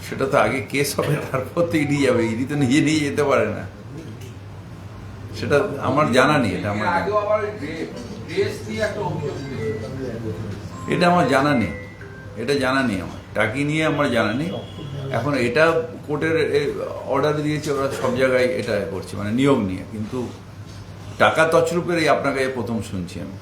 সেটা তো আগে কেস হবে, তারপর তো ইডি যাবে, ইডি তো নিজে নিয়ে যেতে পারে না, সেটা আমার জানা নেই। এটা আমার আগেও আবার ড্রেস দিয়ে একটা অভিযোগ উঠেছে, এটা আমার জানা নেই, এটা জানা নেই আমার, টাকি নিয়ে আমার জানা নেই। এখন এটা কোর্টের অর্ডার দিয়েছে, ওরা সব জায়গায় এটা করছে, মানে নিয়োগ নিয়ে, কিন্তু টাকা তছরূপের এই আপনাকে প্রথম শুনছি আমি।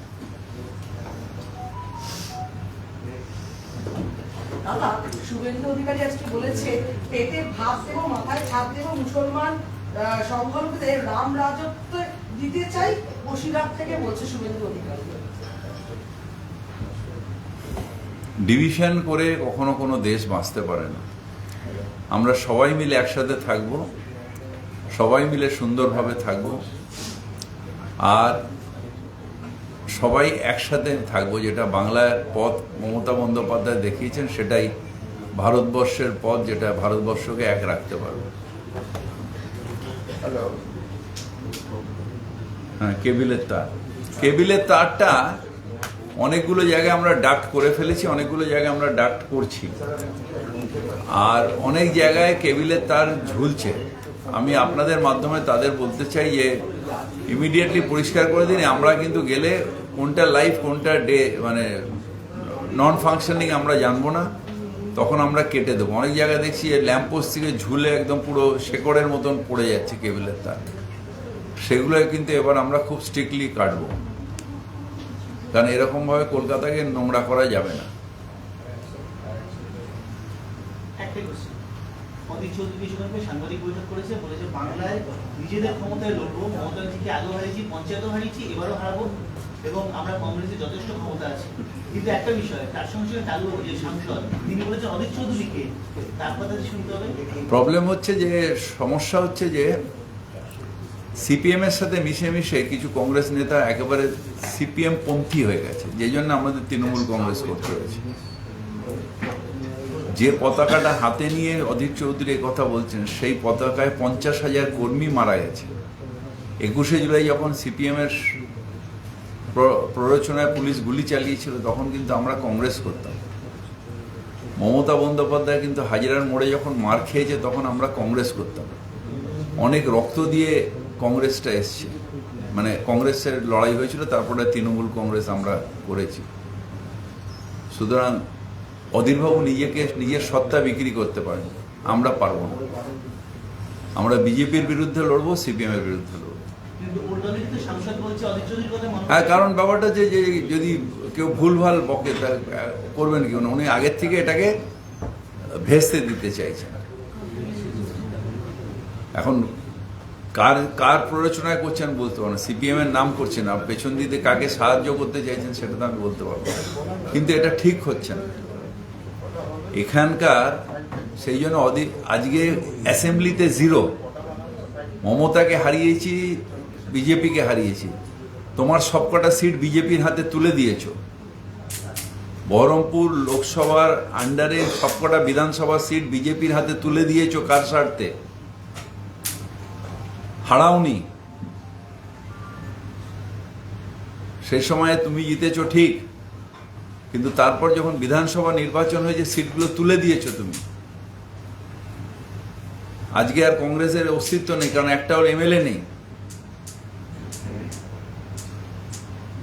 দাদা, শুভেন্দু অধিকারী আজকে বলেছে পেটে ভাত দেবো, মাথায় ছাদ দেবো, মুসলমান সংখ্যালঘুদের রাম রাজত্ব দিতে চাই, বসিরহাট থেকে বলছে শুভেন্দু অধিকারী। ডিভিশন করে কখনো কোনো দেশ বাঁচতে পারে না। আমরা সবাই মিলে একসাথে থাকব, সবাই মিলে সুন্দরভাবে থাকব, আর সবাই একসাথে থাকবো। যেটা বাংলার পথ মমতা বন্দ্যোপাধ্যায় দেখিয়েছেন, সেটাই ভারতবর্ষের পথ, যেটা ভারতবর্ষকে এক রাখতে পারবে। হ্যাঁ, কেবিলের তারটা অনেকগুলো জায়গায় আমরা ডাক্ট করে ফেলেছি, অনেকগুলো জায়গায় আমরা ডাক্ট করছি, আর অনেক জায়গায় কেবিলের তার ঝুলছে। আমি আপনাদের মাধ্যমে তাদের বলতে চাই যে ইমিডিয়েটলি পরিষ্কার করে দিন। আমরা কিন্তু গেলে কোনটা লাইভ কোনটা মানে নন ফাংশনিং আমরা জানবো না, তখন আমরা কেটে দেবো। অনেক জায়গায় দেখছি ল্যাম্পপোস্ট থেকে ঝুলে একদম পুরো শেকড়ের মতন পড়ে যাচ্ছে কেবিলের তার, সেগুলো কিন্তু এবার আমরা খুব স্ট্রিক্টলি কাটবো, কারণ এরকমভাবে কলকাতাকে নোংরা করা যাবে না। সাংবাদিক বৈঠক করেছে, বলেছে বাংলায় নিজেদের ক্ষমতায় লড়বো, মমতা ব্যানার্জিকে আগেও হারিয়েছি, পঞ্চায়েতও হারিয়েছি, এবারও হারাবো, এবং আমরা কংগ্রেসের যথেষ্ট ক্ষমতা আছে। কিন্তু একটা বিষয়, তার সঙ্গে সঙ্গে চালু যে সাংসদ তিনি বলেছেন অধীর চৌধুরীকে, তার কথা শুনতে হবে। প্রবলেম হচ্ছে যে, সমস্যা হচ্ছে যে সিপিএম এর সাথে মিশে মিশে কিছু কংগ্রেস নেতা একেবারে সিপিএম পন্থী হয়ে গেছে, যেই জন্য আমাদের তৃণমূল কংগ্রেস করতে হয়েছে। যে পতাকাটা হাতে নিয়ে অধীর চৌধুরী কথা বলছেন, সেই পতাকায় 50,000 কর্মী মারা গেছে। 21শে জুলাই যখন সিপিএম এর প্ররোচনায় পুলিশ গুলি চালিয়েছিল, তখন কিন্তু আমরা কংগ্রেস করতাম। মমতা বন্দ্যোপাধ্যায় কিন্তু হাজিরার মোড়ে যখন মার খেয়েছে, তখন আমরা কংগ্রেস করতাম। অনেক রক্ত দিয়ে কংগ্রেসটা এসছে, মানে কংগ্রেসের লড়াই হয়েছিল, তারপরে তৃণমূল কংগ্রেস আমরা করেছি। সুতরাং অধীরবাবু নিজের সত্তা বিক্রি করতে পারেন, আমরা পারবো না। আমরা বিজেপির বিরুদ্ধে লড়বো, সিপিএম এর বিরুদ্ধে লড়বো। হ্যাঁ, কারণ ব্যাপারটা যে যদি কেউ ভুলভাল বকে, তা করবেন কি? উনি আগের থেকে এটাকে ভেস্তে দিতে চাইছেন। এখন কার প্ররোচনায় করছেন বলতে পারবো না, সিপিএম এর নাম করছেন, আর পেছন দিতে কাকে সাহায্য করতে চাইছেন সেটা তো আমি বলতে পারবো না। কিন্তু এটা ঠিক হচ্ছে না এখানকার। সেই জন্য আজকে অ্যাসেম্বলিতে 0, মমতাকে হারিয়েছি, বিজেপিকে হারিয়েছি। তোমার সবকটা সিট বিজেপির হাতে তুলে দিয়েছ। বহরমপুর লোকসভার আন্ডারে সবকটা বিধানসভা সিট বিজেপির হাতে তুলে দিয়েছ। কার স্বার্থে? হারাওনি। সেই সময়ে তুমি জিতেছো ঠিক, কিন্তু তারপর যখন বিধানসভা নির্বাচন হয়েছে, সিটগুলো তুলে দিয়েছো তুমি। আজকে আর কংগ্রেসের অস্তিত্ব নেই, কারণ একটাও এমএলএ নেই।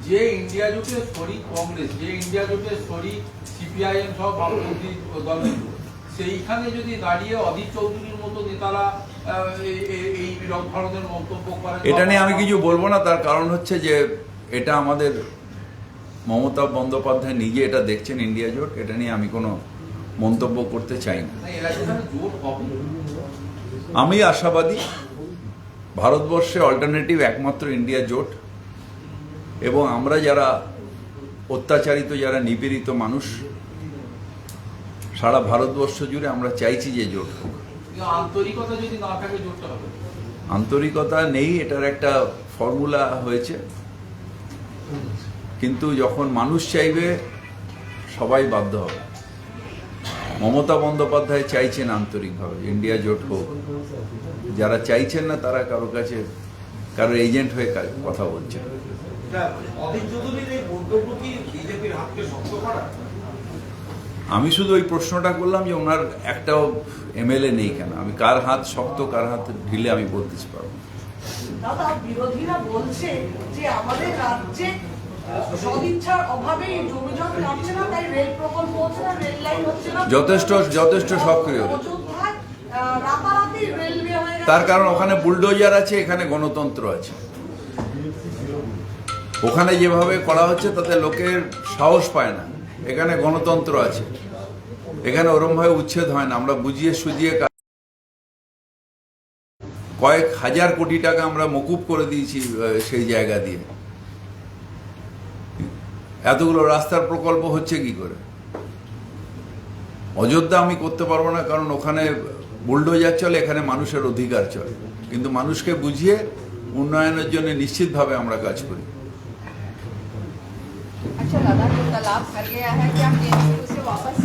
যে ইন্ডিয়া জোটের শরিক কংগ্রেস, যে ইন্ডিয়া জোটের শরিক সিপিআইএম সহ বামপন্থী দলগুলো, সেইখানে যদি দাঁড়িয়ে অধীর চৌধুরীর মতো নেতারা এই ধরনের মন্তব্য করেন, এটা নিয়ে আমি কিছু বলবো না। তার কারণ হচ্ছে যে এটা আমাদের মমতা বন্দ্যোপাধ্যায় নিজে এটা দেখছেন, ইন্ডিয়া জোট। এটা নিয়ে আমি কোনো মন্তব্য করতে চাই না। আমি আশাবাদী ভারতবর্ষে অল্টারনেটিভ একমাত্র ইন্ডিয়া জোট, এবং আমরা যারা অত্যাচারিত, যারা নিপীড়িত মানুষ, সারা ভারতবর্ষ জুড়ে আমরা চাইছি যে জোট হোক। আন্তরিকতা যদি না থাকে জোটটা হবে? আন্তরিকতা নেই, এটার একটা ফর্মুলা হয়েছে, কিন্তু যখন মানুষ চাইবে সবাই বাধ্য হবে। মমতা বন্দ্যোপাধ্যায় চাইছেন আন্তরিকভাবে ইন্ডিয়া জোট হোক। যারা চাইছেন না, তারা কারোর কাছে কারোর এজেন্ট হয়ে কথা বলছেন। আমি শুধু ওই প্রশ্নটা করলাম যে ওনার একটাও এমএলএ নেই কেন। আমি কার হাত শক্ত কার হাত ঢিলে আমি বলতে পারবো। দাদা, বিরোধীরা বলছে যে আমাদের রাজ্যে সদিচ্ছার অভাবে জমিজট লাগছে না, তাই রেল প্রকল্প হচ্ছে না, রেল লাইন হচ্ছে না, যথেষ্ট সক্রিয়। রাতারাতি রেলওয়ে হয়ে গেছে। তার কারণ ওখানে বুলডোজার আছে, এখানে গণতন্ত্র আছে। ওখানে যেভাবে করা হচ্ছে তাতে লোকের সাহস পায় না। এখানে গণতন্ত্র আছে, এখানে ওরমভাবে উচ্ছেদ হয় না। আমরা বুঝিয়ে সুঝিয়ে কয়েক হাজার কোটি টাকা আমরা মকুব করে দিয়েছি সেই জায়গা দিয়ে। এতগুলো রাস্তার প্রকল্প হচ্ছে কি করে? অযোধ্যা আমি করতে পারবো না, কারণ ওখানে বুলডোজার চলে, এখানে মানুষের অধিকার চলে। কিন্তু মানুষকে বুঝিয়ে উন্নয়নের জন্য নিশ্চিতভাবে আমরা কাজ করি। अच्छा लद्दाख को तालाब भर गया है, क्या केंद्र उसे वापस